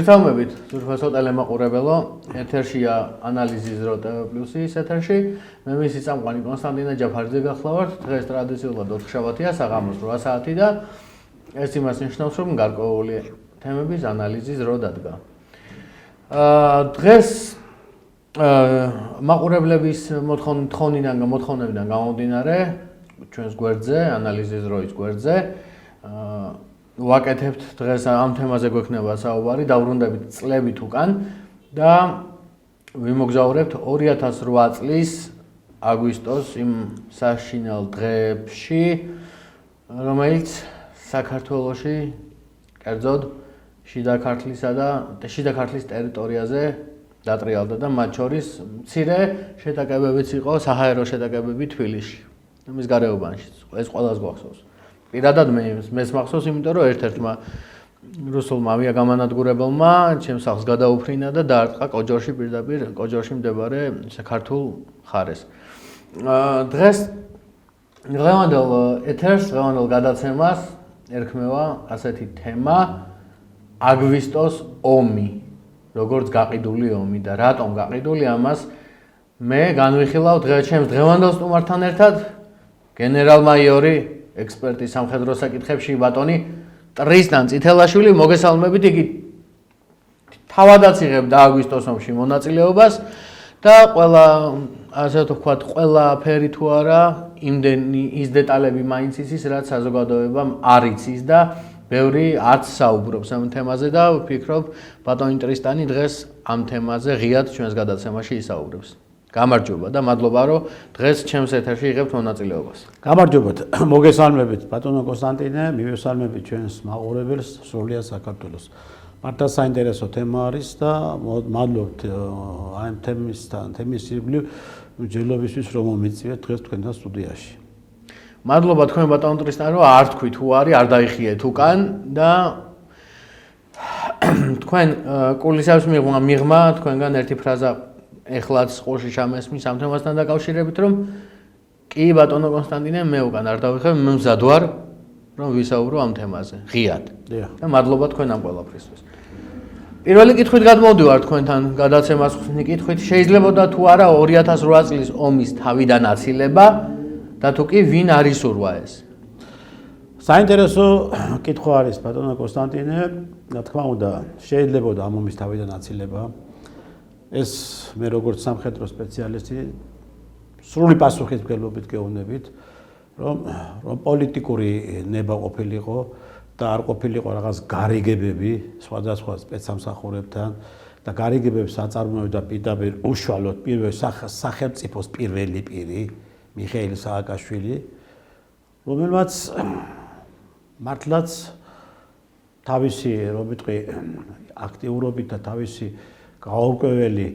მოგესალმებით, ზურფასო ტელემაყურებელო, ეთერშია ანალიზის დრო TV+-ის ეთერში. მე მისი წამყვანი კონსტანტინე ჯაფარიძე გახლავართ. დღეს ტრადიციულად 4 შაბათია, საღამოს 8 საათი და ეს იმას ნიშნავს, რომ გარკვეული თემების ანალიზის დრო დადგა. დღეს მაყურებლების მოთხოვნებიდან გამომდინარე, ჩვენს გვერდზე, ანალიზის დროის გვერდზე ვაკეთებთ დღეს ამ თემაზე გვექნება საუბარი, დავრუნდებით წლებით უკან და ვიმოგზაურებთ 2008 წლის აგვისტოს იმ საშინელ დღეებში, რომელიც საქართველოში, კერძოდ შიდა ქართლის ტერიტორიაზე დატრიალდა და მათ შორის მცირე შეტაკებებიც იყო, საჰაერო შეტაკებები თბილისში. ამის გარეუბანშიც, ეს ყველას გვახსოვს. პირადად მეც მახსოვს, იმიტომ რომ ერთ-ერთმა რუსულმა ავიაგამანადგურებელმა ჩემს სახლს გადაუფრინა და დაარტყა კოჯორში პირდაპირ კოჯორში მდებარე საქართველოს ხარეს. დღეს დღევანდელ ეთერს, დღევანდელ გადაცემას ერქმევა ასეთი თემა აგვისტოს ომი. როგორც გაყიდული ომი და რატომ გაყიდული, ამას მე განვიხილავ ჩემს დღევანდელ სტუმართან ერთად, გენერალ-მაიორი ექსპერტი სამხედრო საკითხებში ბატონი ტრისტან წითელაშვილი. მოგესალმებით, იგი თავადაც იღებდა აგვისტოს ომში მონაწილეობას და ყველა, ასე ვთქვათ, ყველაფერი თუ არა, იმდენი ის დეტალები მაინც იცის, რაც საზოგადოებამ არ იცის და ბევრი არც საუბრობს ამ თემაზე და ვფიქრობ, ბატონი ტრისტანი დღეს ამ თემაზე ღიად ჩვენს გადაცემაში ისაუბრებს. გამარჯობა და მადლობა, რომ დღეს ჩემს ეთერში იღებთ მონაწილეობას. გამარჯობათ, მოგესალმებით ბატონო კონსტანტინე, მივესალმებით ჩვენს მაყურებელს, სრულიად საქართველოს. მართლა საინტერესო თემა არის და მადლობთ ამ თემის ირგვლივ ჯერლობისთვის, რომ მომიწვიეთ დღეს თქვენთან სტუდიაში. მადლობა თქვენ ბატონო ტრისტან, რომ არ თქვი თუ არის, არ დაიხიეთ უკან და თქვენ კულისებს მიღმა თქვენგან ერთი ფრაზა ეხლაც ყურში ჩამესმის ამ თემასთან დაკავშირებით, რომ კი ბატონო კონსტანტინე, მე უკან არ დავიხებ, მე მზად ვარ, რომ ვისაუბრო ამ თემაზე ღიად. და მადლობა თქვენ ამ ყველაფრისთვის. პირველი კითხვით გადმოვდივარ თქვენთან გადაცემას კითხვით, შეიძლებოდა თუ არა 2008 წლის ომის თავიდან აცილება და თუ კი ვინ არის ურვა ეს? საინტერესო კითხვა არის ბატონო კონსტანტინე, რა თქმა უნდა, შეიძლებოდა ამ ომის თავიდან აცილება. ეს მე როგორც სამხედრო სპეციალისტი სრული პასუხისმგებლობით გეუბნებით, რომ პოლიტიკური ნება ყოფილიყო და არ ყოფილიყო რაღაც გარიგებები სხვადასხვა სპეცსამსახურებთან და გარიგებებს აწარმოებდა პირდაპირ უშუალოდ სახელმწიფოს პირველი პირი მიხეილ სააკაშვილი, რომელმაც მართლაც თავისი, რომ ვიტყვი, აქტიურობით და თავისი გაურკვეველი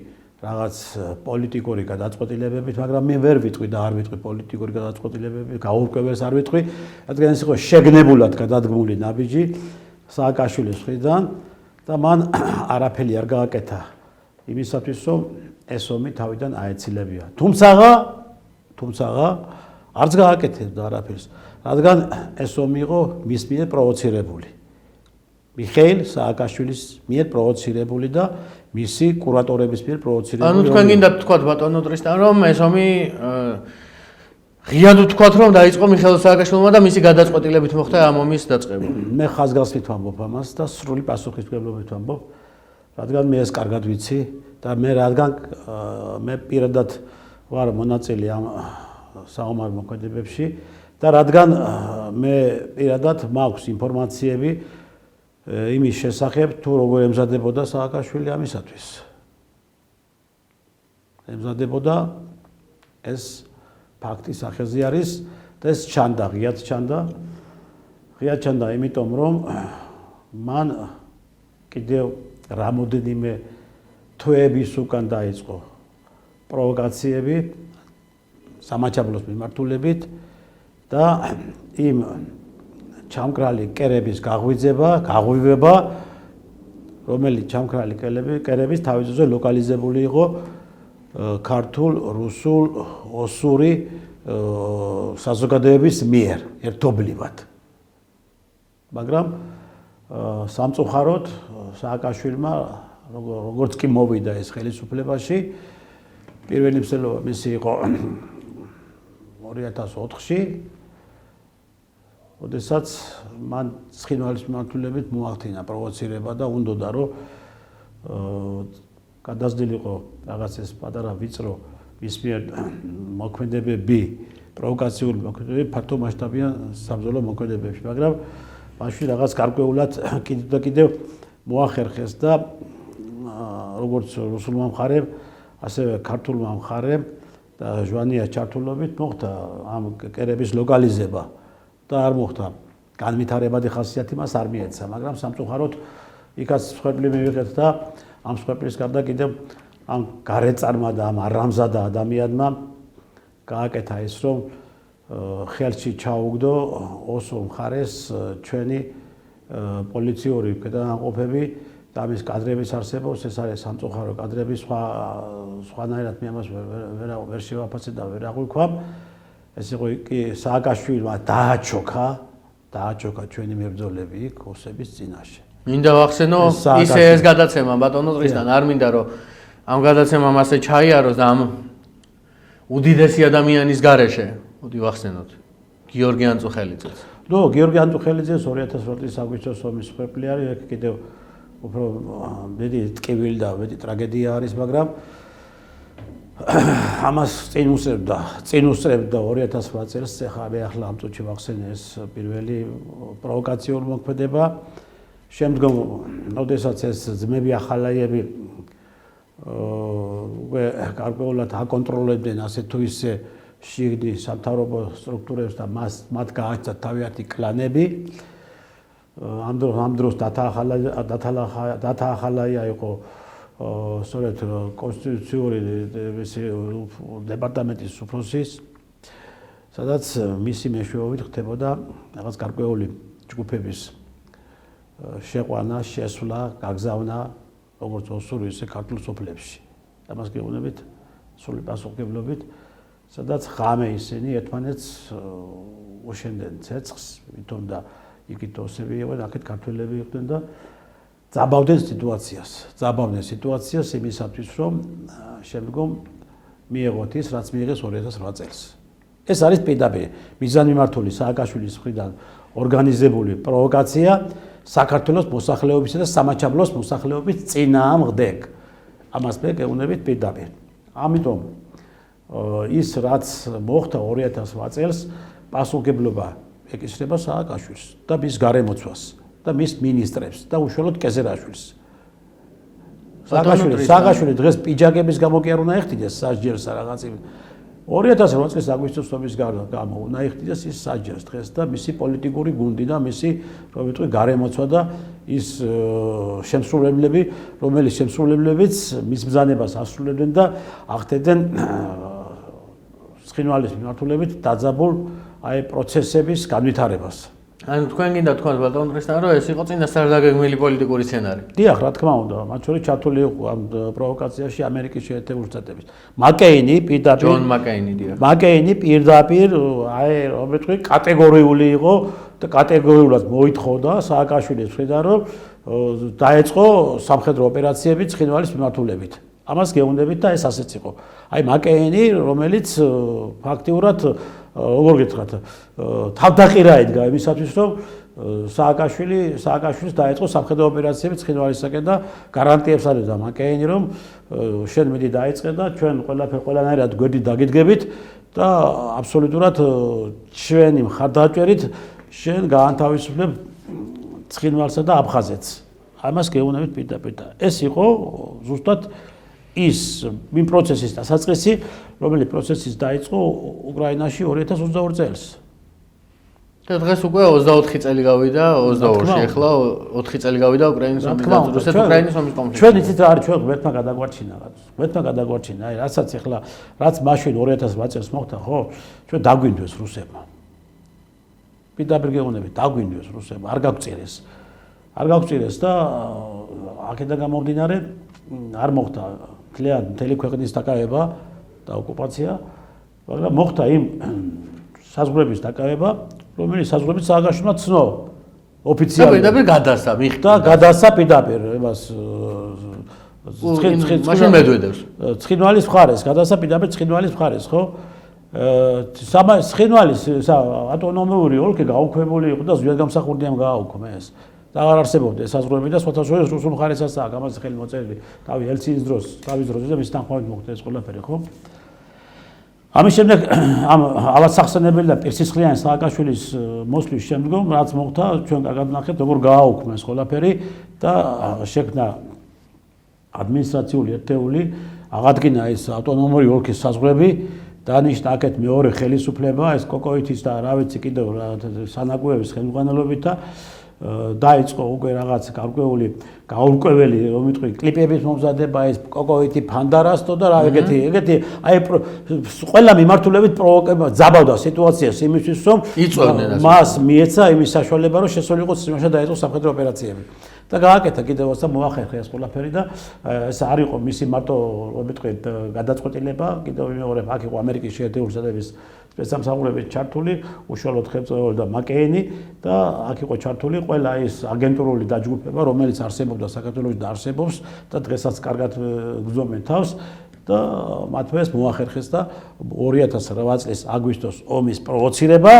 რაღაც პოლიტიკური გადაწყვეტილებებით, მაგრამ მე ვერ ვიტყვი და არ ვიტყვი პოლიტიკური გადაწყვეტილებებით, გაურკვეველს არ ვიტყვი, რადგან ეს იყო შეგნებულად გადადგმული ნაბიჯი სააკაშვილის მხრიდან და მან არაფერი არ გააკეთა იმისათვის, რომ ეს ომი თავიდან აეცილებია. თუმცა არც გააკეთებდა არაფერს, რადგან ეს ომი იყო მის მიერ პროვოცირებული. მიხეილ სააკაშვილის მიერ პროვოცირებული და მისი კურატორების მიერ პროვოცირებული. ანუ თქვენ გინდა თქვათ ბატონო ტრისტან, რომ ეს ომი ღიად ვთქვათ, რომ დაიწყო მიხეილ სააკაშვილმა და მისი გადაწყვეტილებით მოხდა ამ ომის დაწყება. მე ხაზგასმით ვამბობ ამას და სრული პასუხისმგებლობით ვამბობ, რადგან მე ეს კარგად ვიცი და მე პირადად ვარ მონაწილე ამ საომარ მოქმედებებში და რადგან მე პირადად მაქვს ინფორმაციები იმის შესახებ, თუ როგორ ემზადებოდა სააკაშვილი ამისათვის. ემზადებოდა, ეს ფაქტი სახეზე არის და ეს ღიად ჩანდა, იმიტომ რომ მან კიდევ რამოდენიმე თვეების უკან დაიწყო პროვოკაციები სამაჩაბლოს მიმართულებით და იმ ჩამკრალი კერების გაღვივება, რომელიც ჩამკრალი კერების თავისუფლად ლოკალიზებული იყო ქართულ, რუსულ, ოსური საზოგადოების მიერ ერთობლივად. მაგრამ სამწუხაროდ სააკაშვილმა როგორც კი მოვიდა ეს ხელისუფლებაში, პირველი მსვლელობა მისი იყო 2004-ში, როდესაც მან ცხინვალის მიმართულებით მოახდინა პროვოცირება და უნდოდა რომ გადაზრდილიყო რაღაც ეს პატარა ვიწრო მის მიერ მოქმედებები, პროვოკაციული მოქმედებები ფართო მასშტაბიან საბრძოლო მოქმედებებში, მაგრამ მაშინ რაღაც გარკვეულად კიდევ მოახერხეს და როგორც რუსულმა მხარემ, ასევე ქართულმა მხარემ და ჟვანიას ჩართულობით მოხდა ამ კერების ლოკალიზება და არ მოხდა განვითარებადი ხასიათი მას არ მიეცა, მაგრამ სამწუხაროდ იქაც მსხვერპლი მივიღეთ და ამ მსხვერპლის გარდა კიდევ ამ გარეწარმა და ამ არამზადა ადამიანმა გააკეთა ის, რომ ხელში ჩაუგდო ოსურ მხარეს ჩვენი პოლიციური გადანაყოფები და მის კადრების არსებობს, ეს არის სამწუხარო კადრები, სხვანაირად მე ამას ვერ შევაფასებ და ვერ აღვიქვამ. ეს იყო კი სააკაშვილმა დააჩოქა ჩვენი მებრძოლები იქ ოსების წინაშე. მინდა ვახსენო ისე ეს გადაცემა ბატონო ზღისთან არ მინდა რომ ამ გადაცემამ ასე ჩაიაროს და ამ უდიდესი ადამიანის გარეშე, მოდი ვახსენოთ გიორგი ანწუხელიძეს. ნუ გიორგი ანწუხელიძეს 2008 წლის აგვისტოს ომის მსხვერპლი არის, ეგ კიდევ უფრო მეტი ტკივილი და მეტი ტრაგედია არის, მაგრამ ამას წინ უსწრებდა 2008 წელს, მე ახლა ამ წუთში ვახსენე ეს პირველი პროვოკაციული მოქმედება. შემდგომ, როდესაც ეს ძმები ახალაიები გარკვეულად აკონტროლებდნენ ასე თუ ისე შიგნით სამთავრობო სტრუქტურებს და მათ გააჩნდათ თავიანთი კლანები. ამ დროს დათა ახალაია იყო სწორედ კონსტიტუციური დეპარტამენტის უფროსის, სადაც მისი მეშვეობით ხდებოდა რაღაც გარკვეული ჯგუფების შეყვანა, შესვლა, გაგზავნა როგორც ოსურ ისე ქართულ სოფლებში. ამას გეუბნებით სრული პასუხისმგებლობით, სადაც ღამე ისინი ერთმანეთს უშენდნენ ცეცხლს, ვითომ და იქით ოსები იყვნენ, აქეთ ქართველები იყვნენ და ძაბავდნენ სიტუაციას იმისათვის, რომ შემდგომ მიეღოთ ის, რაც მიიღეს 2008 წელს. ეს არის პირდაპირ მიზანმიმართული სააკაშვილის მხრიდან ორგანიზებული პროვოკაცია საქართველოს მოსახლეობისა და სამაჩაბლოს მოსახლეობის წინააღმდეგ. ამას მე გეუბნებით პირდაპირ. ამიტომ ის რაც მოხდა 2008 წელს, პასუხისმგებლობა ეკისრება სააკაშვილს და მის გარემოცვას და მის მინისტრებს და უშუალოდ კეზერაშვილს. სააკაშვილი დღეს პიჯაკების გამო კი არ უნდა ეხტიდეს სასჯელს რაღაცი. 2008 წლის აგვისტოს ომის გამო უნდა ეხტიდეს ის სასჯელს დღეს და მისი პოლიტიკური გუნდი და მისი რომ ვიტყვი გარემოცვა და ის შემსრულებლები, რომელიც შემსრულებლებიც მის ბრძანებას ასრულებდნენ და ახდედნენ ცხინვალის მიმართულებით დაძაბულ აი პროცესების განვითარებას. ანუ თქვენ გინდა თქვა ბატონ ზღისთან რომ ეს იყო წინასწარ დაგეგმილი პოლიტიკური სცენარი. დიახ, რა თქმა უნდა, მათ შორის ჩართული იყო ამ პროვოკაციაში ამერიკის შეერთებული შტატების. მაკეინი პირდაპირ აი რომ ვიტყვი კატეგორიული იყო და კატეგორიულად მოითხოვდა სააკაშვილის მხრიდან რომ დაეწყო სამხედრო ოპერაციები ცხინვალის მიმართულებით. ამას გეუბნებით და ეს ასეც იყო. აი მაკეინი, რომელიც ფაქტიურად როგორ გითხრათ, თავდაყირა ედგა იმისათვის, რომ სააკაშვილის დაეწყო სამხედრო ოპერაციები ცხინვალისაკენ და გარანტიებს აძლევდა მაკეინი, რომ შენ მიდი დაიწყე და ჩვენ ყველანაირად გვერდით დაგიდგებით და აბსოლუტურად ჩვენი მხარდაჭერით შენ გაანთავისუფლებ ცხინვალსა და აფხაზეთს. ამას გეუბნებით პირდაპირ. ეს იყო ზუსტად ის იმ პროცესის დასაწყისი, რომელიც პროცესის დაიწყო უკრაინაში 2022 წელს. და დღეს უკვე 24 წელი გავიდა, 28-ში ახლა 4 წელი გავიდა უკრაინის ომის რუსეთ-უკრაინის ომის კონფლიქტი. ჩვენ იცით რა არის, ჩვენ ღმერთმა გადაგვარჩინა, აი რასაც ახლა რაც მაშინ 2008 წელს მოხდა, ხო? ჩვენ დაგვინდვეს რუსებმა. პირდაპირ გეუბნებით, დაგვინდვეს რუსებმა, არ გაგვწირეს და აქედან გამომდინარე არ მოხდა მთელი ქვეყნის დაკავება და ოკუპაცია, მაგრამ მოხდა იმ საზღვრების დაკავება, რომელიც საზღვრებით სააკაშვილმა ცნო ოფიციალურად პირდაპირ გადასცა და გადასცა პირდაპირ იმას მაშინ მედვედევს ცხინვალის მხარეს გადასცა პირდაპირ ცხინვალის მხარეს ხო ცხინვალის ავტონომიური ოლქი გაუქმებული იყო და ზვიადგამსახურდიამ გააუქმეს და აღარ არსებობდა ესაზღვრები და სხვადასხვა რუსულ მხარესაც აქვს ამაზე ხელი მოწერილი თავი ელცინის დროს თავის დროზე და მის თანხმობით მოხდა ეს ყველაფერი ხო ამის შემდეგ ამ ავადსახსენებელი და პირსისხლიანი სააკაშვილის მოსვლის შემდგომ რაც მოხდა ჩვენ კარგად ვნახეთ როგორ გააუქმეს ყველაფერი და შექმნა ადმინისტრაციული ერთეული აღადგინა ეს ავტონომური ოლქის საზღვრები დანიშნა აქეთ მეორე ხელისუფლება ეს კოკოვითის და რა ვიცი კიდევ სანაკუების ხელმძღვანელობით და დაიწყო უკვე რაღაც გაურკვეველი რომ ვიტყვი კლიპების მომზადება ეს კოკოვითი ფანდარასტო და რა ეგეთი აი ყველა მიმართულებით პროვოკება ძაბავდა სიტუაციას იმისთვის რომ მას მიეცა იმის საშუალება რომ შესულიყო იმაშა დაიწყო სამხედრო ოპერაციები და გააკეთა კიდევ და მოახერხა ეს ყველაფერი და ეს არ იყო მისი მარტო ვიტყვი გადაწყვეტილება კიდევ მეორე აქ იყო ამერიკის შეერთებული შტატების სპეცსამსახურების ჩართული უშუალოდ ხელმძღვანელი და მაკეინი და აქ იყო ჩართული ყველა ის აგენტურული დაჯგუფება რომელიც არსებობდა საქართველოში და არსებობს და დღესაც კარგად გრძნობენ თავს და მათვე ეს მოახერხეს და 2008 წლის აგვისტოს ომის პროვოცირება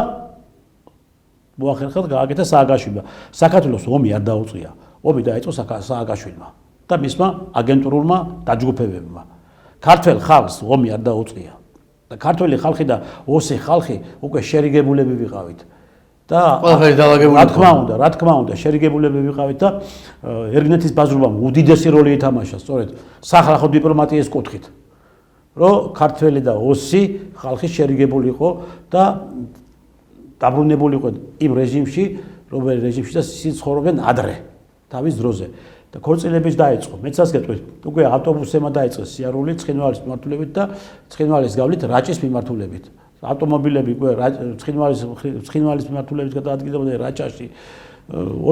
მოახერხა და გააკეთა სააკაშვილმა საქართველოს ომი არ დაუწყია ომი დაიწყო სააკაშვილმა და მისმა აგენტურულმა დაჯგუფებებმა ქართველ ხალხს ომი არ დაუწყია და ქართველი ხალხი და ოსი ხალხი უკვე შერიგებულები ვიყავით და ყველაფერი დავაგებული რა თქმა უნდა შერიგებულები ვიყავით და ერგინეთის ბაზრობამ უდიდესი როლი ითამაშა სწორედ სახალხო დიპლომატიის კუთხით რომ ქართველი და ოსი ხალხი შერიგებული იყო და დაბრუნებული იყო იმ რეჟიმში რომელიც რეჟიმში და სიცხოვრობენ ადრე თავის დროზე და ქორწილების დაიწყო მეცას გეტყვით უკვე ავტობუსებმა დაიწყეს სიარული ცხინვალის მიმართულებით და ცხინვალის გავლით რაჭის მიმართულებით ავტომობილები უკვე ცხინვალის მიმართულებით გადაადგილდებოდა რაჭაში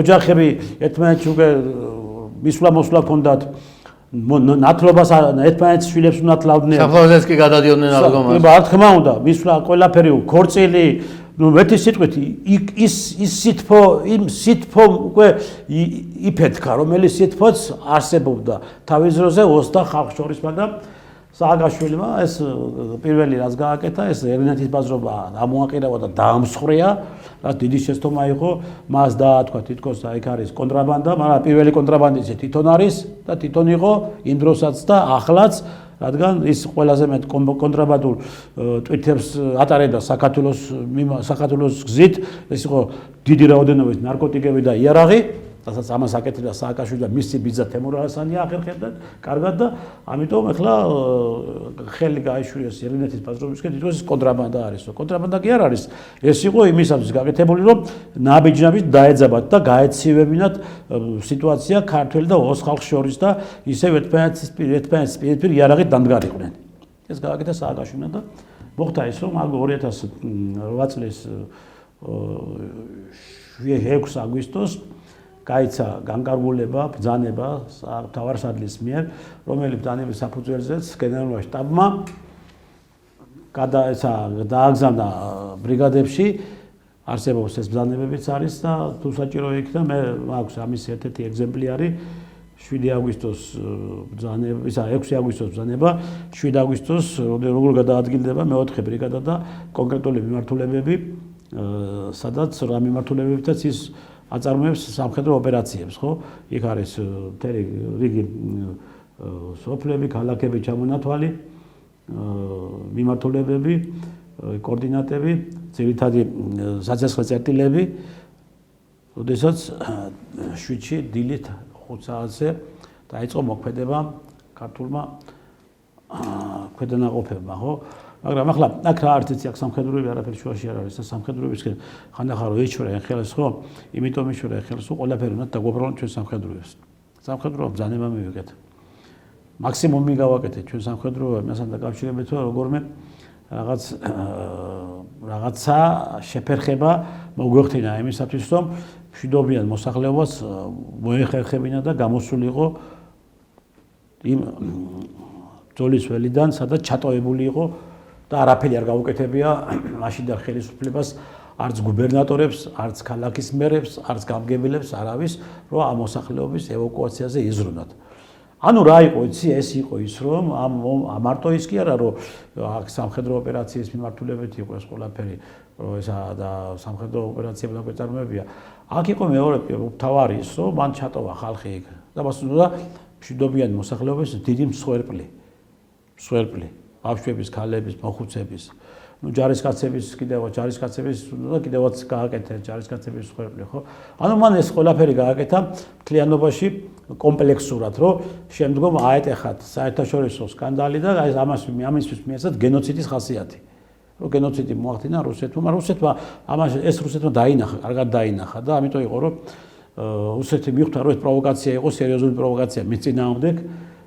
ოჯახები ერთმანეთში უკვე მისვლა-მოსვლა ჰქონდათ ნათლობას ერთმანეთის შვილებს უნათლავდნენ საფლავზეც კი გადადიოდნენ ალბომას რა თქმა უნდა მისვლა ყველაფერი ქორწილი ну მეტი სიტყვით ის სიტფო იმ სიტფო უკვე იფეთქა რომელიც სიტფოც არსებობდა თავის დროზე 20 ხალხს შორის მაგრამ სააკაშვილმა ეს პირველი რაც გააკეთა ეს ერგინეთის ბაზრობა ამოაყირავა და დაამსხვრია რაც დიდი შეცდომა იყო მას დაათქვა თითქოს აი იქ არის კონტრაბანდა მაგრამ პირველი კონტრაბანდისტი თვითონ არის და თვითონ იყო იმ დროსაც და ახლაც რადგან ის ყველაზე მეტ კონტრაბანდულ ტვირთებს ატარებდა საქართველოს გზით ეს იყო დიდი რაოდენობის ნარკოტიკები და იარაღი რასაც ამას აკეთებდა სააკაშვილი და მისი ბიძა თემურ ალასანი ახერხებდა კარგად და ამიტომ ახლა ხელი გაიშვიეს ერგინეთის ბაზრობისკენ თითქოს კონტრაბანდა არის კონტრაბანდა კი არ არის ეს იყო იმისათვის გაკეთებული რომ ნაბიჯნაბიჯ დაეძაბათ და გაეცივებინათ სიტუაცია ქართველ და ოს ხალხს შორის და ისევ ერთმანეთის პირ იარაღით დამდგარიყვნენ ეს გააკეთა სააკაშვილმა და მოხდა ის რომ 2008 წლის 6 აგვისტოს გაიცა განკარგულება, ბრძანება მთავარსარდლის მიერ, რომელიც ბრძანების საფუძველზეც გენერალურმა შტაბმა დააგზავნა ბრიგადებში, არსებობს ეს ბრძანებებიც არის და თუ საჭირო იქნა მე მაქვს ამის ერთ-ერთი ეგზემპლიარი 7 აგვისტოს ბრძანება, ისა 6 აგვისტოს ბრძანება, 7 აგვისტოს როგორ გადაადგილდება მე-4 ბრიგადა და კონკრეტული მიმართულებები, სადაც რა მიმართულებებითაც ის აწარმოებს სამხედრო ოპერაციებს, ხო? იქ არის მთელი რიგი სოფლები, ქალაქები ჩამონათვალი, მიმართულებები, კოორდინატები, ძირითადი საცეცხლე წერტილები, როდესაც 7-ში დილით 5 საათზე დაიწყო მოქმედება ქართულმა ქვედანაყოფებმა, ხო? მაგრამ ახლა აქ რა არის აქ სამხედროები არაფერი შუაში არ არის და სამხედროებისკენ ხანდახან რო ეჩვენენ ხელს ხო იმიტომ ეჩვენენ ხელს ყველაფერი უნდა დაგვაბრუნოთ ჩვენ სამხედროებს სამხედროა ბრძანება მივიღეთ მაქსიმუმი გავაკეთეთ ჩვენ სამხედროებთან დაკავშირებით რომ როგორმე რაღაცა შეფერხება მოგვეხთინა იმისათვის რომ მშვიდობიან მოსახლეობას მოეხერხებინა და გამოსულიყო იმ ბრძოლის ველიდან სადაც ჩატოებული იყო და არაფერი არ გაუკეთებია მაშინ და ხელისუფლებას არც გუბერნატორებს, არც ქალაქის მერებს, არც გამგებელებს არავის, რომ ამ მოსახლეობის ევაკუაციაზე იზრუნოთ. ანუ რა იყო იცი, ეს იყო ის, რომ მარტო ის კი არა, რომ აქ სამხედრო ოპერაციის მიმართულებით იყო ეს ყველაფერი, რომ ესა და სამხედრო ოპერაციები და გვეწარმოებია. აქ იყო მეორე მთავარი ის, რომ მან ჩატოვა ხალხი იქ და მასულა მშვიდობიანი მოსახლეობის დიდი მსხვერპლი. ბავშვების, ქალების, მოხუცების, ჯარისკაცების კიდევაც გააკეთეს ჯარისკაცების მსხვერპლი, ხო? ანუ მან ეს ყველაფერი გააკეთა მთლიანობაში კომპლექსურად, რომ შემდგომ აეტეხათ საერთაშორისო სკანდალი და აი ამისთვის მიეცათ გენოციდის ხასიათი. რომ გენოციდი მოახდინა რუსეთმა, ეს რუსეთმა დაინახა, კარგად დაინახა და ამიტომ იყო რომ რუსეთი მიხვდა რომ ეს პროვოკაცია იყო, სერიოზული პროვოკაცია მის წინააღმდეგ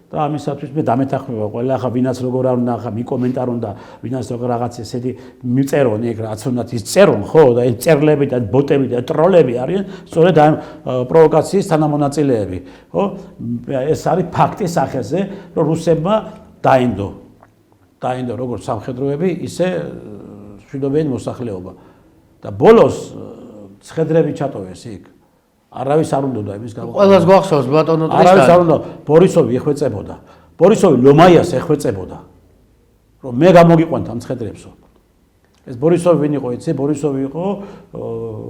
და ამისათვის მე დამეთანხმება ყველა ახლა ვინაც როგორ არ უნდა ახლა მიკომენტარონ და ვინაც როგორ რაღაც ესეთი მიწერონ ეგ რაც უნდათ ის წერონ ხო და ეს წერლები და ბოტები და ტროლები არიან სწორედ ამ პროვოკაციის თანამონაწილეები ხო ეს არის ფაქტი სახეზე რომ რუსებმა დაინდო როგორც სამხედროები ისე მშვიდობიანი მოსახლეობა და ბოლოს ცხედრები ჩატოვეს იქ არავის არ უნდა იმის გამო. ყველას გვახსოვს ბატონო ტრისტანი. არავის არ უნდა ბორისოვი ეხვეწებოდა. ბორისოვი ლომაიას ეხვეწებოდა. რომ მე გამოგიყვანთ ამ ცხედრებსო. ეს ბორისოვი ვინ იყო იცი? ბორისოვი იყო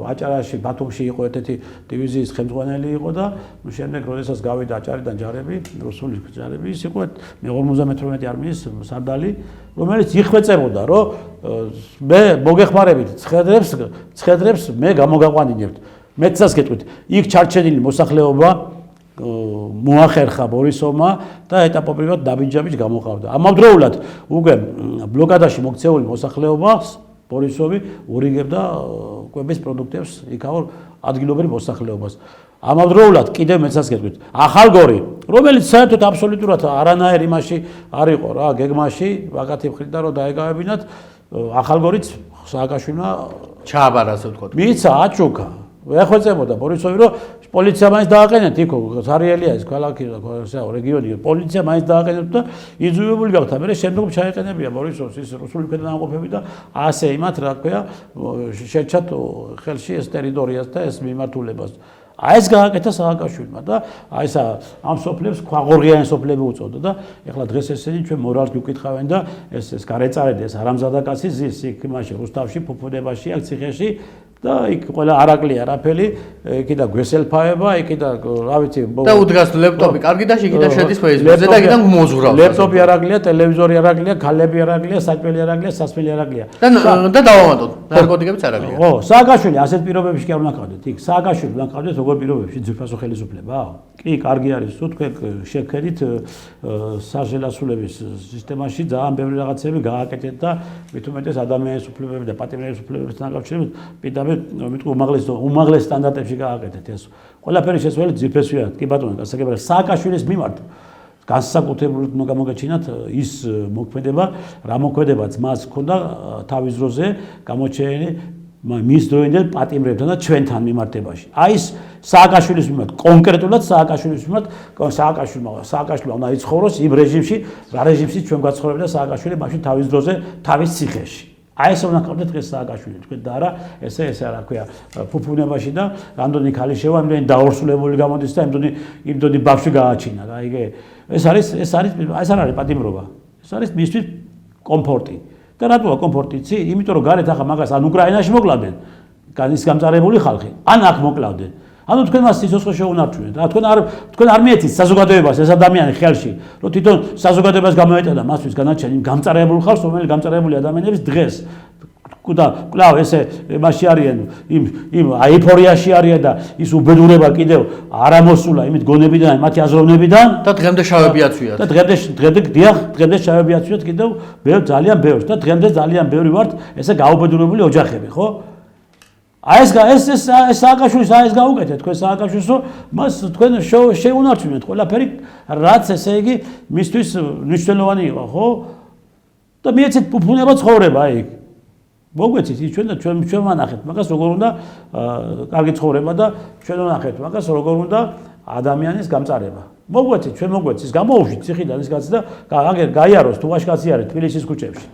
აჭარაში, ბათუმში იყო ერთ-ერთი დივიზიის ხელმძღვანელი იყო და შემდეგ როდესაც გავიდა აჭარიდან ჯარები, რუსული ჯარები, ის იყო მე-58 არმიის სარდალი, რომელიც იხვეწებოდა, რომ მე მოგეხმარებით ცხედრებს მე გამოგაყვანინებთ. მეცას გეტყვით, იქ ჩარჩენილი მოსახლეობა მოახერხა ბორისოვმა და ეტაპობრივად დაბინჯაბინჯ გამოყავდა. ამავდროულად უკვე ბლოკადაში მოქცეული მოსახლეობას ბორისოვი ურიგებდა კვების პროდუქტებს იქაურ ადგილობრივ მოსახლეობას. ამავდროულად კიდევ მეცას გეტყვით, ახალგორი, რომელიც საერთოდ აბსოლუტურად არანაირ იმაში არ იყო რა, გეგმაში, ვაკათი მხრიდან რომ დაეგავებინათ, ახალგორიც სააკაშვილმა ჩააბარა ასე ვთქვათ. მიცა აჭუკა ეხვეწებოდა ბორისოვი რომ პოლიცია მაინც დააყენეთ იქ სარიელია ეს ქალაქი რეგიონი პოლიცია მაინც დააყენეთ და იძულებული გახდა მე შემდგომ ჩაეყენებია ბორისოვს ის რუსული ქვედანაყოფები და ასე იმათ რა ქვია შეჩათ ხელში ეს ტერიტორიას და ეს მიმართულებას აი ეს გააკეთა სააკაშვილმა და აი ეს ამ სოფლებს ქვაღორღიანი სოფლები უწოდა და ეხლა დღეს ესენი ჩვენ მორალს გიკითხავენ და ეს გარეწარеді ეს არამზადაკაცი ზის იქ იმაში რუსთავში ფუფუნებაში აქ ციხეში და იქ ყველა არაკლია რაფელი იქიდან გვესელფაება იქიდან რა ვიცი და უდგას ლეპტოპი კარგი და იქიდან შედის ფეისბუქზე და იქიდან მოზღვრავს ლეპტოპი არაკლია ტელევიზორი არაკლია ქალები არაკლია საჭმელი არაკლია სასმელი არაკლია და დავამატოთ ნარკოტიკებიც არაკლია ხო სააკაშვილი ასეთ პირობებში კი არ უნდა ყავდეთ იქ სააკაშვილი უნდა ყავდეთ როგორ პირობებში ძვირფასო ხელისუფლება კი კარგი არის თუ თქვენ შეხედით საჟელასულების სისტემაში ძალიან ბევრი რაღაცები გააკეთეთ და მით უმეტეს ადამიანის უფლებები და პატიმრების უფლებებთან დაკავშირებით პირდაპირ უმაღლეს სტანდარტებში გააკეთეთ ეს ყველაფერი შესაძლებელი ძირფესია კი ბატონო გასაგებია სააკაშვილის მიმართ განსაკუთრებულად უნდა გამოგაჩინათ ის მოქმედება რა მოქმედებაც მას ჰქონდა თავის დროზე გამოჩენილი მის დროინდელ პატიმრებთან და ჩვენთან მიმართებაში აი ეს სააკაშვილის მიმართ კონკრეტულად სააკაშვილის მიმართ სააკაშვილმა უნდა იცხოვროს იმ რეჟიმში რა რეჟიმში ჩვენ გაცხოვრებდა სააკაშვილი მაშინ თავის დროზე თავის ციხეში აი ეს უნდა ყავდეთ დღეს სააკაშვილი თქვენ და არა ესე რა ქვია ფუფუნებაში და რამდენი ქალი შევა იმდენი დაორსულებული გამოდის და იმდენი ბავშვი გააჩინა რა იგე ეს არის პატიმრობა ეს არის მისთვის კომფორტი და რატოა კომფორტი იცი იმიტომ რომ გარეთ ახლა მაგას ან უკრაინაში მოკლავდნენ განის გამწარებული ხალხი ან აქ მოკლავდნენ ანუ თქვენ მას სიცოცხლე შეუნარჩუნეთ რა თქვენ არ მიეცით საზოგადოებას ეს ადამიანი ხელში რომ თვითონ საზოგადოებას გამოეტანა მასთვის განაჩენი გამწარებულ ხალხს რომელიც გამწარებული ადამიანების დღეს და კვლავ ესე მასში არიან იმ აიფორიაში არიან და ის უბედურება კიდევ არ ამოსულა იმით გონებიდან მათი აზროვნებიდან და დღემდე შავები აცვიათ და დღემდე შავები აცვიათ კიდევ ძალიან ბევრს და დღემდე ძალიან ბევრი ვართ ესე გაუბედურებული ოჯახები ხო აი ეს სააკაშვილის ეს გაუკეთეთ თქვენ სააკაშვილს რომ მას თქვენ შეუნარჩუნეთ ყველაფერი რაც ესე იგი მისთვის მნიშვნელოვანი იყო ხო და მიეცეთ ფუფუნება ცხოვრება იქ მოგვეცით ის ჩვენ ვანახეთ მაგას როგორ უნდა კარგი ცხოვრება და ჩვენ ვანახეთ მაგას როგორ უნდა ადამიანის გამწარება მოგვეცით ჩვენ მოგვეცით გამოუშვით ციხიდან ის კაცი და გაიაროს თუ ვაშკაცი არის თბილისის ქუჩებში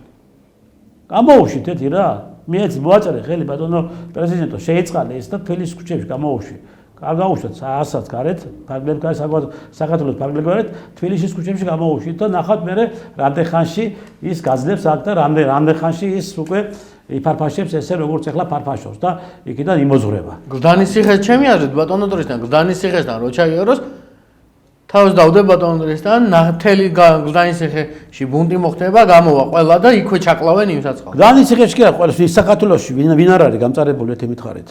გამოუშვით ეთი რა მეც მოაწერე ხელი ბატონო პრეზიდენტო შეიწყალე ეს და თბილისის ქუჩებში გამოუშვი. Გავუშვათ 100-ს გარეთ, ფარგლებს გარეთ, საქართველოს ფარგლებს გარეთ, თბილისის ქუჩებში გამოუშვით და ნახავთ მე რამდენ ხანში ის გაძლებს აქ და რამდენ ხანში ის უკვე იფარფაშებს ესე როგორც ახლა ფარფაშობს და იქიდან იმოზღვრება. გლდანის ციხეს ჩემი აზრით ბატონო დრისთან, გლდანის ციხესთან რო ჩაიაროს თავს დავდებ ბატონო დრისთან, მთელი გლდანის ციხეში ბუნტი მოხდება, გამოვა ყველა და იქვე ჩაკლავენ იმ საწყალს. გლდანის ციხეში კი არა, ყველა საქართველოში ვინ არ არის გამწარებული ეთი მითხარით.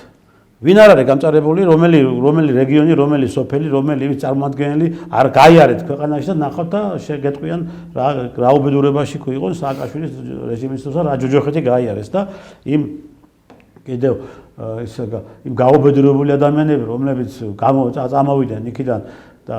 ვინ არ არის გამწარებული, რომელი რეგიონი, რომელი სოფელი, რომელი წარმომადგენელი არ გაიარეთ ქვეყანაში და ნახავთ და შეგეტყვიან რა უბედურებაში იყო სააკაშვილის რეჟიმისთვის და რა ჯოჯოხეთი გაიარეს და იმ კიდევ იმ გაუბედურებული ადამიანები, რომლებიც წამოვიდნენ იქიდან და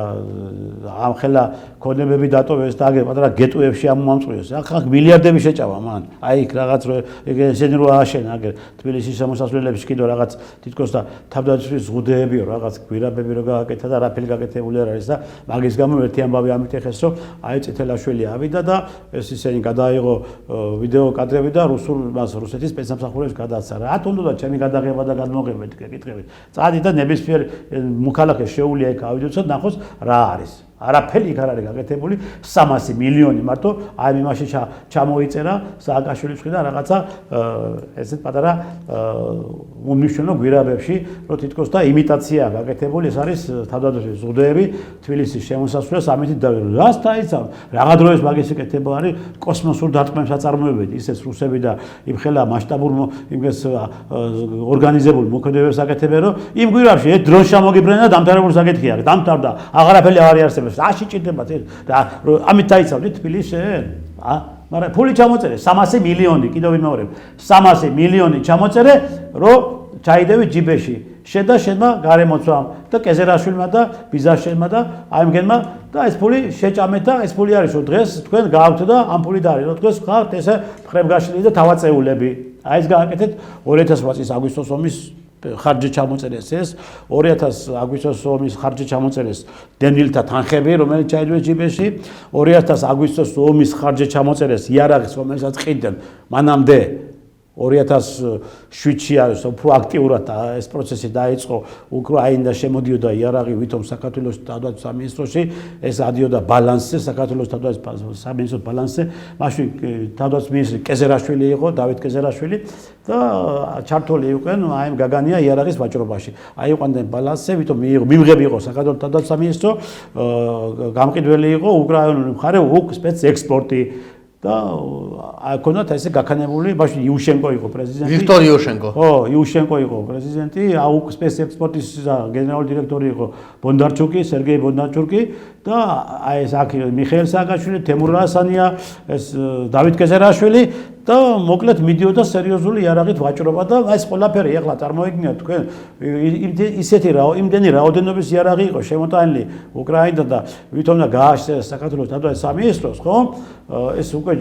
ამ ხელა კონებები დატოვეს და აგერ პატარა გეტუებში ამომამწყვრიეს. ახლა მილიარდები შეჭამა მან. აი იქ რაღაც ესენი რო ააშენა აგერ თბილისის შემოსასვლელებში კიდევ რაღაც თითქოს და თავდაცვის ზღუდეებიო რაღაც გვირაბები რო გააკეთა და რაფერი გაკეთებული არ არის და მაგის გამო ერთი ამბავი ამიტეხეს რომ აი წითელაშვილი ავიდა და ეს ისინი გადაიღო ვიდეო კადრები და რუსეთის სპეცსამსახურებს გადააცა. რა თუნდაც ჩემი გადაღება და გადმოღება კითხებით. წადი და ნებისმიერ მოქალაქეს შეუძლია იქ ავიდოც და ნახოს რა არის. არაფერი იქ არ არის გაკეთებული 300 მილიონი მარტო აი იმაში ჩამოიწერა სააკაშვილის მხრიდან რაღაცა ესეთ პატარა უმნიშვნელო გვირაბებში რომ თითქოს და იმიტაცია გაკეთებული ეს არის თავდადროხის ზღუდეები თბილისის შემოსასვლელს ამით რას დაიცავ რაღა დროის მაგის ეკეთება არის კოსმოსურ დარტყმებს აწარმოებენ ისეს რუსები და იმ ხელა მასშტაბურ იმას ორგანიზებული მოქმედებებს აკეთებენ რომ იმ გვირაბში ერთ დრონს ჩამოგიბრენა და დამთავრებული საკითხია დამთავრდა აღარაფერი არ არსებობს რაში ჭირდებათ და ამით დაიცავდით თბილისში მაგრამ ფული ჩამოწერე 300 მილიონი კიდევ ვიმეორებ 300 მილიონი ჩამოწერე რომ ჩაიდევი ჯიბეში შედა გარემოცვამ და კეზერაშვილმა და ბიზაშვილმა და აიმგენმა და ეს ფული შეჭამეთ და ეს ფული არის რომ დღეს თქვენ გააქვთ და ამ ფული და არის რომ დღეს ხართ ესე ხრებგაშლილი და თავაწეულები აი ეს გააკეთეთ 2008 წლის აგვისტოს ომის ხარჯი ჩამოწერეს ეს 2000 აგვისტოს ომის ხარჯი ჩამოწერეს დენილთა თანხები რომელიც ჩაიდვეს ჯიბეში 2000 აგვისტოს ომის ხარჯი ჩამოწერეს იარაღის რომელსაც ყიდნენ მანამდე 2007-ში არის უფრო აქტიურად ეს პროცესი დაიწყო უკრაინა შემოდიოდა იარაღი ვითომ საქართველოს თავდაცვის სამინისტროში ეს ადიოდა ბალანსზე საქართველოს თავდაცვის სამინისტროს ბალანსზე მაშინ თავდაცვის მინისტრი კეზერაშვილი იყო დავით კეზერაშვილი და ჩართული იყვნენ აი გაგანია იარაღის ვაჭრობაში აიყვანდნენ ბალანსზე ვითომ მივიღები იყო საქართველოს თავდაცვის სამინისტრო გამყიდველი იყო უკრაინული მხარე უკ სპეც ექსპორტი და აქონათ ესე გაქანებული მაშინ იუშენკო იყო პრეზიდენტი ვიქტორ იუშენკო ხო იუშენკო იყო პრეზიდენტი აუკ სპეც ექსპორტის გენერალური დირექტორი იყო ბონდარჩუკი სერგეი ბონდარჩუკი და აი ეს აქ მიხეილ სააკაშვილი თემურ რასანია ეს დავით კეზერაშვილი და მოკლედ მიდიოდა სერიოზული იარაღით ვაჭრობა და აი ეს ყველაფერი ახლა წარმოიდგინეთ თქვენ ისეთი იმდენი რაოდენობის იარაღი იყო შემოტანილი უკრაინიდან და ვითომ და გააშენეს საქართველოს თავდაცვის სამინისტროს ხო ეს უკვე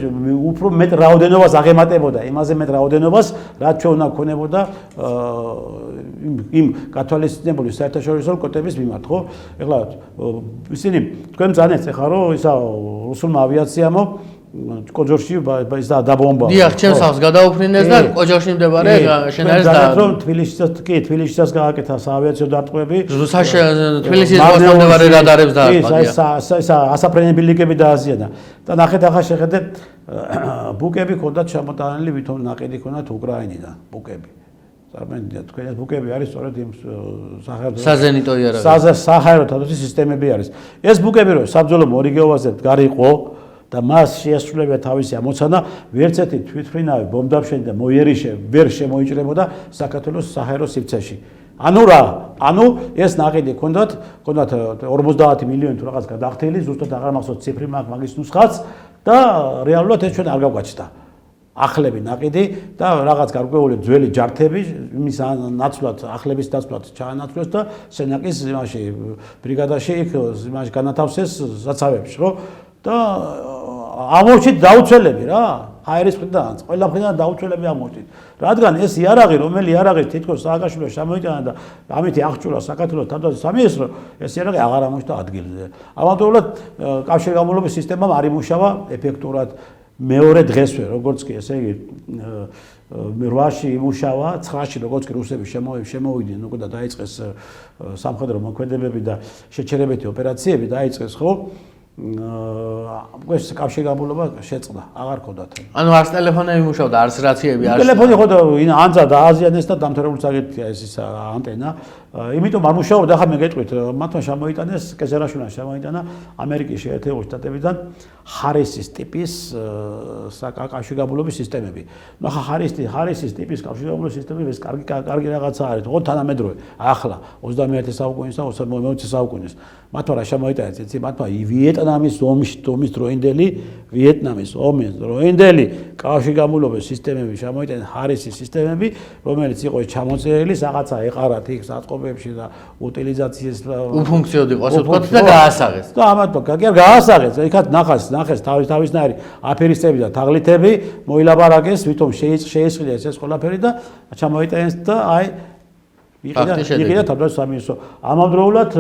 უფრო მეტ რაოდენობას აღემატებოდა იმაზე მეტ რაოდენობას რაც ჩვენ უნდა გქონებოდა იმ გათვალისწინებული საერთაშორისო კოტების მიმართ ხო ახლა ისინი თქვენ ძანეთ ახლა რომ ისა რუსულმა ავიაციამო კოჯორში ის დაბომბა. დიახ, ჩემს სახლს გადაუფრინეს და კოჯორში მდებარე შენაერს და რომ თბილისშიც გააკეთა საავიაციო დარტყმები. თბილისის ზღვასთან მდებარე რადარებს დაარტყმა. ის ასაფრენებილიკები დააზიანა. და ნახეთ ახლა შეხედეთ ბუკები ქონდათ ჩამოტანილი ვითომ ნაყიდი ქონდათ უკრაინიდან ბუკები. წარმოიდგინეთ თქვენ ეს ბუკები არის სწორედ იმ საზენიტო იარაღი. საჰაერო თავდაცვის სისტემები არის. ეს ბუკები რომ საბრძოლო მორიგეობაზე მდგარიყო და მას შეასრულებია თავისი ამოცანა ვერც ერთი თვითმფრინავი ბომბდამშენი და მოიერიშე ვერ შემოიჭრებოდა საქართველოს საჰაერო სივრცეში. ანუ რა? ანუ ეს ნაყიდი ქონდათ 50 მილიონი თუ რაღაც გადახდილი, ზუსტად აღარ მახსოვს ციფრი მაგის ნუსხაც და რეალურად ეს ჩვენ არ გავგაჩნდა. ახლები ნაყიდი და რაღაც გარკვეული ძველი ჯართები იმის ნაცვლად ახლების დაცვლად ჩაანაცვლეს და სენაკის იმაში ბრიგადაში იქ იმაში განათავსეს საცავებში ხო და ამორჩით დაუცველები რა აერის მხრიდან ყველა მხრიდან დაუცველები ამორჩით რადგან ეს იარაღი რომელი იარაღი თითქოს სააკაშვილოს შემოიტანა და ამით აღჭურა საქართველოს თავდაცვის სამინისტრო ეს იარაღი აღარ ამოჩნდა ადგილზე ამავდროულად კავშირგაბმულობის სისტემამ არ იმუშავა ეფექტურად მეორე დღესვე როგორც კი ესე იგი 8-ში იმუშავა 9-ში როგორც კი რუსები შემოვიდნენ უკვე და დაიწყეს სამხედრო მოქმედებები და შეჩერებითი ოპერაციები დაიწყეს ხო ეს კავშირგაბმულობა შეწყდა აღარ ქონდათ ანუ არც ტელეფონები იმუშავდა არც რაციები არც ტელეფონი ხო და ანძა და აზიანეს და დამთავრებული საკითხია ეს ანტენა იმიტომ არ მუშაობდა ახლა მე გეტყვით მათმა შემოიტანეს კეზერაშვილმა შემოიტანა ამერიკის შეერთებული შტატებიდან ჰარისის ტიპის კავშირგაბმულობის სისტემები ნუ ახლა ჰარისის ტიპის კავშირგაბმულობის სისტემები ეს კარგი რაღაცა არის თქო თანამედროვე ახლა 21 საუკუნის და 20 საუკუნის მათმა რა შემოიტანეს იცი მათმა ვიეტნამის ომის დროინდელი კავშირგაბმულობის სისტემები შემოიტანეს ჰარისის სისტემები რომელიც იყო ჩამოწერილი რაღაცა ეყარათ იქ საწყობებში და უტილიზაციის უფუნქციოდ იყო ასე ვთქვათ და გაასაღეს და ამათ გაასაღეს იქაც ნახეს თავისნაირი აფერისტები და თაღლითები მოილაპარაკეს ვითომ შეისყიდეს ეს ყველაფერი და ჩამოიტანეს და აი იყიდა თავდაპირველად სამინისტრო ამავდროულად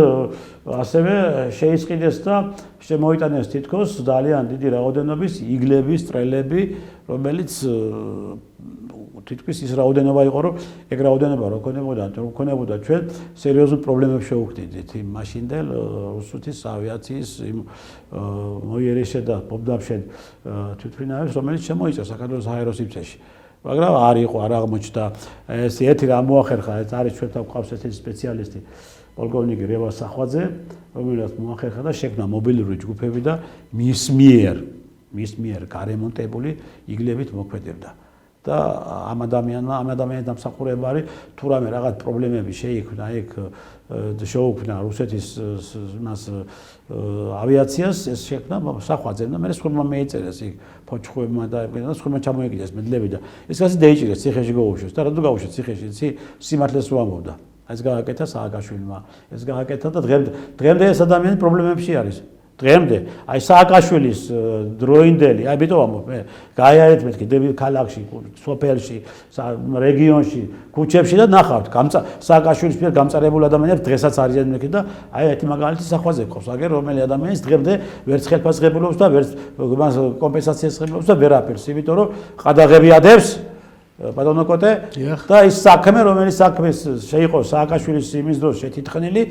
ასევე შეისყიდეს და შემოიტანეს თითქოს ძალიან დიდი რაოდენობის იგლების ტრელები რომელიც თითქოს ის რაოდენობა იყო რომ ეგ რაოდენობა რო ქონებოდა ჩვენ სერიოზულ პრობლემებს შევხვდით იმ მაშინდელ რუსეთის ავიაციის იმ მოიერიშე და ბობდაფშენ თვითმფრინავებს რომელიც შემოიწევს საქართველოს აეროსიბცეში მაგრამ არ იყო არ აღმოჩნდა ეს ერთი რამ მოახერხა ეს არის ჩვენთან გვყავს ესეთი სპეციალისტი პოლკოვნიკი რევას სახვაძე რომელიც მოახერხა და შექმნა მობილური ჯგუფები და მის მიერ გარემონტებული იგლებით მოქმედებდა და ამ ადამიანის დამსახურება არის თუ რამე რაღაც პრობლემები შეიქმნა ეგ შეუქმნა რუსეთის მას ავიაციას ეს შექმნა სახვაძემ და მე სხვებმა მეეწერეს იქ ფოჩხუებმა და სხვებმა ჩამოეკიდეს მედლები და ეს ასე დაიჭირეს ციხეში გაუშვეს და რატო გაუშვეს ციხეში იცი სიმართლეს რო ამბობდა ეს გააკეთა სააკაშვილმა ეს გააკეთა და დღემდე ეს ადამიანი პრობლემებში არის დღემდე აი სააკაშვილის დროინდელი აი ბიტო ამბობ მე გაიარეთ მეთქი ქალაქში სოფელში რეგიონში ქუჩებში და ნახავთ სააკაშვილის მიერ გამწარებულ ადამიანებს დღესაც არიან მეთქი და აი ერთი მაგალითი სახვაზე ყავს აგერ რომელი ადამიანის დღემდე ვერც ხელფასღებულობს და ვერც კომპენსაციას ღებულობს და ვერაფერს იმიტომ რომ ყადაღები ადებს ბატონო კოტე და ის საქმე რომელიც საქმეს შეიყო სააკაშვილის იმის დროს შეთითხნილი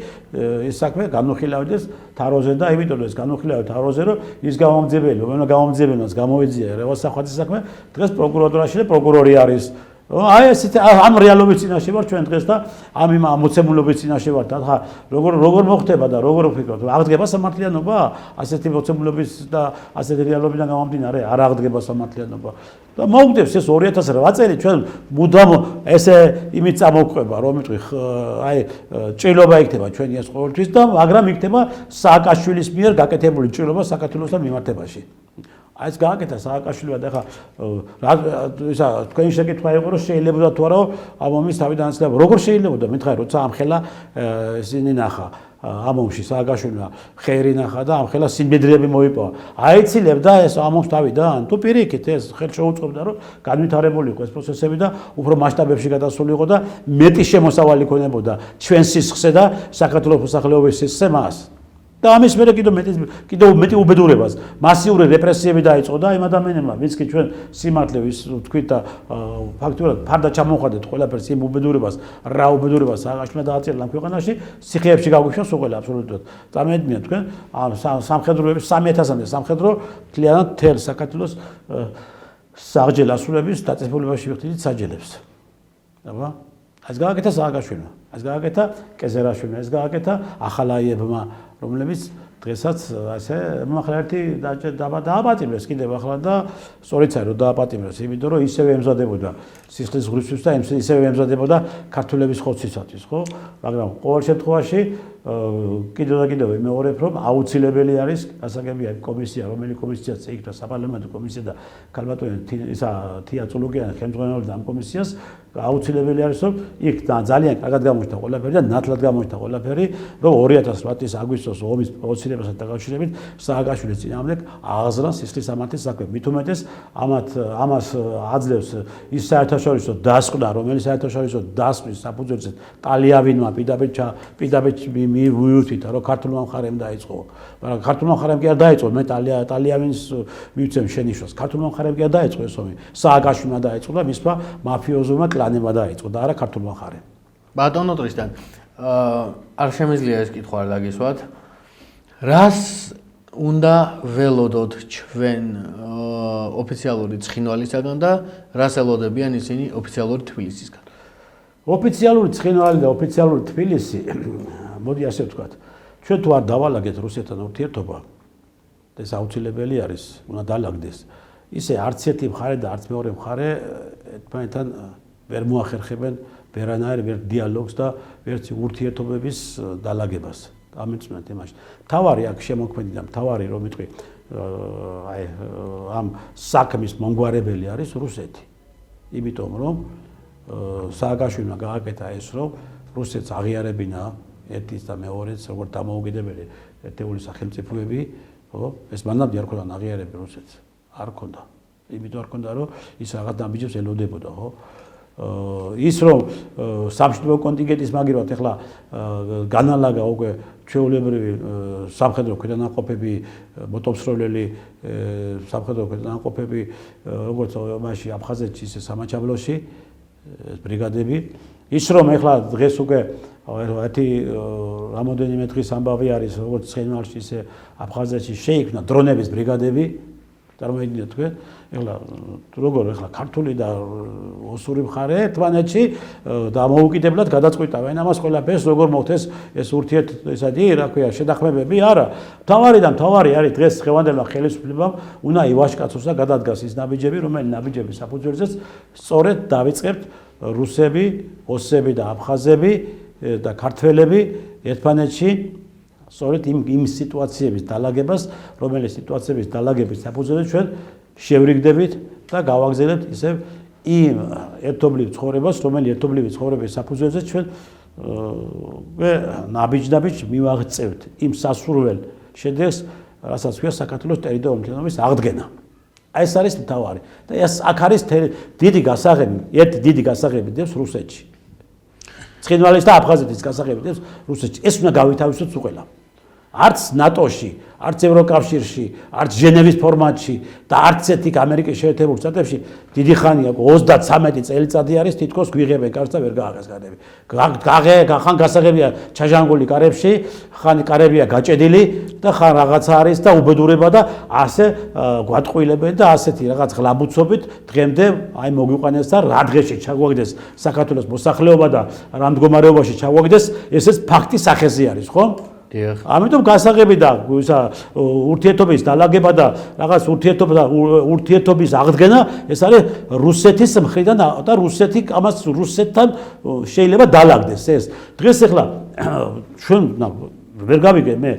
ეს საქმე განუხილავდეს თაროზე და იმიტომ რომ ეს განუხილავდა თაროზე რომ ის გამომძიებელს გამოეძია რევას სახვაძის საქმე დღეს პროკურატურაში და პროკურორი არის აი ესეთი ამ რეალობის წინაშე ვარ ჩვენ დღეს და ამ მოცემულობის წინაშე ვართ ახლა როგორ მოხდება და როგორ ვფიქრობთ აღდგება სამართლიანობა ასეთი მოცემულობის და ასეთი რეალობიდან გამომდინარე არ აღდგება სამართლიანობა და მოვგდებს ეს 2008 წელი ჩვენ მუდამ ესე იმით წამოვყვება რომ მიტყვი აი ჭრილობა იქნება ჩვენი ეს ყოველთვის და მაგრამ იქნება სააკაშვილის მიერ გაკეთებული ჭრილობა საქართველოსთან მიმართებაში აი ეს გააკეთა სააკაშვილმა და ახლა ისა თქვენი შეკითხვა იყო რომ შეიძლება თუ არა ამ ომის თავიდან აცლება როგორ შეიძლება მითხარი როცა ამხელა ისინი ნახა ამ ომში სააკაშვილმა ხერი ნახა და ამხელა სიმდიდრეები მოიპოვა აიცილებდა ეს ამ ომს თავიდან თუ პირიქით ეს ხელშეუწყობდა რომ განვითარებული იყო ეს პროცესები და უფრო მასშტაბებში გადასულიყო და მეტი შემოსავალი ქონებოდა ჩვენ სისხლზე და საქართველოს მოსახლეობის სისხლზე მას და ამის მერე კიდევ მეტი უბედურებას მასიური რეპრესიები დაიწყო და იმ ადამიანებმა ვინც კი ჩვენ სიმართლე ვის თქვით და ფაქტურად ფარდა ჩამოვხადეთ ყველაფერს იმ უბედურებას რა უბედურებას სააკაშვილმა დააწერა ქვეყანაში ციხეებში გაგვიშვას უყველა აბსოლუტურად წარმოედგინეთ თქვენ სამხედროების 3000-მდე სამხედრო მთლიანად თელ საქართველოს საღჯელ ასულების დაწესებულებაში ვიხდით საჯელებს აბა ეს გააკეთა სააკაშვილმა ეს გააკეთა კეზერაშვილმა ეს გააკეთა ახალაიებმა რომლებიც დღესაც ასე ახლა ერთი დააპატიმრეს კიდევ ახლა და სწორიც არის რომ დააპატიმრეს იმიტომ რომ ისევე ემზადებოდა სისხლის ღრუცის და ისევე ემზადებოდა ქართულების ხოცისათვის ხო მაგრამ ყოველ შემთხვევაში კიდევ და კიდევ მეორებ რომ აუცილებელი არის გასაგებია კომისია რომელიც კომისიაც ეიქნა საპარლამენტო კომისია და ქალბატონი ისა თია წულუკიანი ხელმძღვანელობდა ამ კომისიას აუცილებელი არის რომ იქ ძალიან კარგად გამოჩნდა ყველაფერი და ნათლად გამოჩნდა ყველაფერი რომ 2008 წლის აგვისტოს ომის პროვოცირებასთან დაკავშირებით სააკაშვილის წინააღმდეგ აღაზრდა სისხლის სამართლის საქმე. მით უმეტეს ამას აძლევს ის საერთაშორისო დასკვნა, რომელიც საერთაშორისო დასკვნის საფუძველზე ტალიავინმა პირდაპირ მიუვირთვით, რომ ქართულმა მხარემ დაიწყო. მაგრამ ქართულმა მხარემ კი არ დაიწყო, მე ტალიავინს მივცემ შენიშვნას. ქართულმა მხარემ კი არ დაიწყო ეს ომი. სააკაშვილმა დაიწყო და მისმა მაფიოზურმა კლანებმა დაიწყო და არა ქართულმა მხარემ. ბატონო ტრისტან, არ შემიძლია ეს კითხვა არ დაგისვათ. რას უნდა ველოდოთ ჩვენ ოფიციალური ცხინვალისაგან და რას ელოდებიან ისინი ოფიციალური თბილისისგან? ოფიციალური ცხინვალი და ოფიციალური თბილისი, მოდი ასე ვთქვათ, ჩვენ თუ არ დავალაგეთ რუსეთთან ურთიერთობა, ეს აუცილებელი არის, უნდა დალაგდეს. ისე არც ერთი მხარე და არც მეორე მხარე ერთმანეთთან ვერ მოახერხებენ ვერანაირ დიალოგს და ვერც ურთიერთობების დალაგებას. ამიწვნეთ იმაში. თავარი აქ შემოქმედი და თავარი რომ ვიტყვი ამ საქმის მომგვარებელი არის რუსეთი. იმიტომ რომ სააკაშვილმა გააკეთა ეს რომ რუსეთს აღიარებინა ერთის და მეორეს როგორც დამოუკიდებელი ერთეული სახელმწიფოები, ხო? ეს მანამდე არ ქონდა აღიარები რუსეთს. არ ქონდა. იმიტომ არ ქონდა რომ ის რაღაც ნაბიჯებს ელოდებოდა, ხო? ის რომ სამშვიდობო კონტინგენტის მაგივრად ეხლა განალაგა უკვე ჩვეულებრივი სამხედრო ქვედანაყოფები, მოტოფსროლელი სამხედრო ქვედანაყოფები, როგორც მასში აფხაზეთში, ისე სამაჩაბლოში ბრიგადები. ის რომ ეხლა დღეს უკვე ერთი რამოდენიმე დღის ამბავი არის, როგორც ცხინვალში, ისე აფხაზეთში შეიქმნა დრონების ბრიგადები. წარმოიდგინეთ თქვენ, ეხლა როგორ ეხლა ქართული და ოსური მხარე ერთმანეთში დამოუკიდებლად გადაწყვიტავენ ამას ყველაფერს, როგორ მოხდეს ეს ურთიერთესადი, რა ქვია, შედახმებები, არა. მთავარი არის დღეს ხევანდებმა ხელისუფლებამ უნდა ივაშკაცოს და გადადგას ის ნაბიჯები, რომელი ნაბიჯების საფუძველზეც სწორედ დავიწყებთ რუსები, ოსები და აფხაზები და ქართველები ერთმანეთში სწორედ იმ სიტუაციების დალაგებას, რომელიც სიტუაციების დალაგების საფუძველზე ჩვენ შევრიგდებით და გავაგზავნებთ ისევ იმ ერთობლივ ცხოვრებას, რომელიც ერთობლივი ცხოვრების საფუძველზე ჩვენ ნაბიჯ მივაღწევთ იმ სასურველ შედეგს, რასაც ქვია საქართველოს ტერიტორიული მთლიანობის აღდგენა. ეს არის მთავარი. და ეს აქ არის დიდი გასაღები, ერთი დიდი გასაღები დევს რუსეთში. ცხინვალის და აფხაზეთის გასაღები დევს რუსეთში. ეს უნდა გავითავისოთ უყელა. არც ნატოში, არც ევროკავშირში, არც ჟენევის ფორმატში და არც ეთიკ ამერიკის შეერთებულ შტატებში დიდი ხანია 33 წელიწადი არის თითქოს გვიღებენ კარს და ვერ გააღეს გარები. ხან გასაღებია ჩაჟანგული კარებში, ხან კარებია გაჭედილი და ხან რაღაცა არის და უბედურება და ასე გვატყვილებენ და ასეთი რაღაც ღლაბუცობით დღემდე აი მოგვიყვანეს და რა დღეში ჩაგვაგდეს საქართველოს მოსახლეობა და რა მდგომარეობაში ჩაგვაგდეს, ესეც ფაქტის სახეზე არის, ხო? ამიტომ გასაღები და ურთიერთობის დალაგება და რაღაც ურთიერთობის აღდგენა ეს არის რუსეთის მხრიდან და რუსეთი ამას რუსეთთან შეიძლება დალაგდეს ეს. დღეს ახლა ჩვენ ვერ გავიგე მე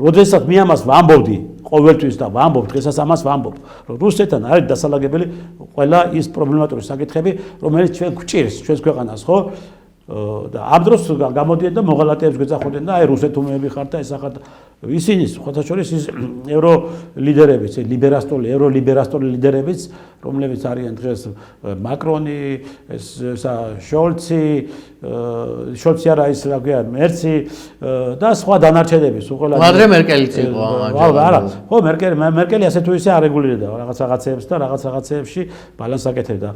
როდესაც მე ამას ვამბობდი ყოველთვის და ვამბობ დღესაც ამას ვამბობ რუსეთთან არის დასალაგებელი ყველა ის პრობლემატური საკითხები რომელიც ჩვენ გვჭირს ჩვენს ქვეყანას ხო და ამ დროს გამოდიან და მოღალატეებს გვეძახოდნენ და აი რუსეთუმეები ხართ და ეს ახლა ისინი ხოთა შორის ის ევრო ლიდერებიც ევრო ლიბერასტული ლიდერებიც რომლებიც არიან დღეს მაკრონი შოლცი არა ის რა ქვია მერცი და სხვა დანარჩენები უყოლა მაგრამ მერკელიც იყო ამ არა ხო მერკელი ასე თუ ისე არეგულირდა რაღაცეებს და რაღაცეებში ბალანს აკეთებდა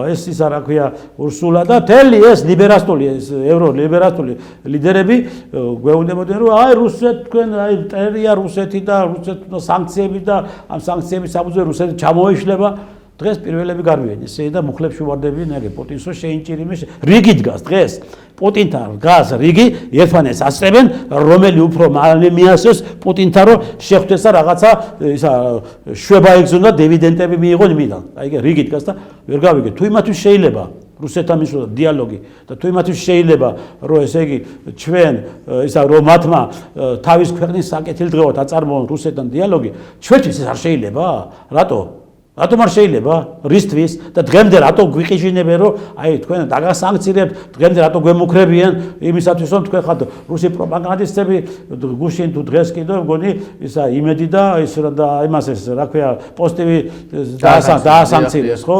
ეს ისა რა ქვია ურსულა და თელი ეს ლიბერასტული ევრო ლიბერასტული ლიდერები გვეუბნებოდნენ რომ აი რუსეთ თქვენ აი ტერია რუსეთი და რუსეთის სანქციები და ამ სანქციების საფუძველზე რუსეთი ჩამოიშლება დღეს პირველები გარბიან ისე და მუხლებში ვარდებიან ეგ პუტინსო შეინჭირიმე რიგი დგას დღეს პუტინთან დგას რიგი ერთმანეთს ასწრებენ რომელი უფრო მალე მიასწრებს პუტინთან რომ შეხვდეს და რაღაცა ისა შვება იგზნოდა დივიდენდები მიიღონ იმიდან აი ეგ რიგი დგას და ვერ გავიგე თუ იმათვის შეიძლება რუსეთთან მისვლა დიალოგი და თუ იმათვის შეიძლება რომ ესე იგი ჩვენ ისა რომ მათმა თავის ქვეყნის საკეთილდღეოდ აწარმოონ რუსეთთან დიალოგი ჩვენთვის ეს არ შეიძლება რატო რატომ არ შეიძლება რისთვის და დღემდე რატო გვიყიჟინებენ რომ აი თქვენ დაგასანქცირებთ დღემდე რატო გვემუქრებიან იმისათვის რომ თქვენ ხართ რუსი პროპაგანდისტები გუშინ თუ დღეს კიდევ მგონი ისა იმედი და ის და იმას ეს რა ქვია პოზიტივი დაასანქცირეს ხო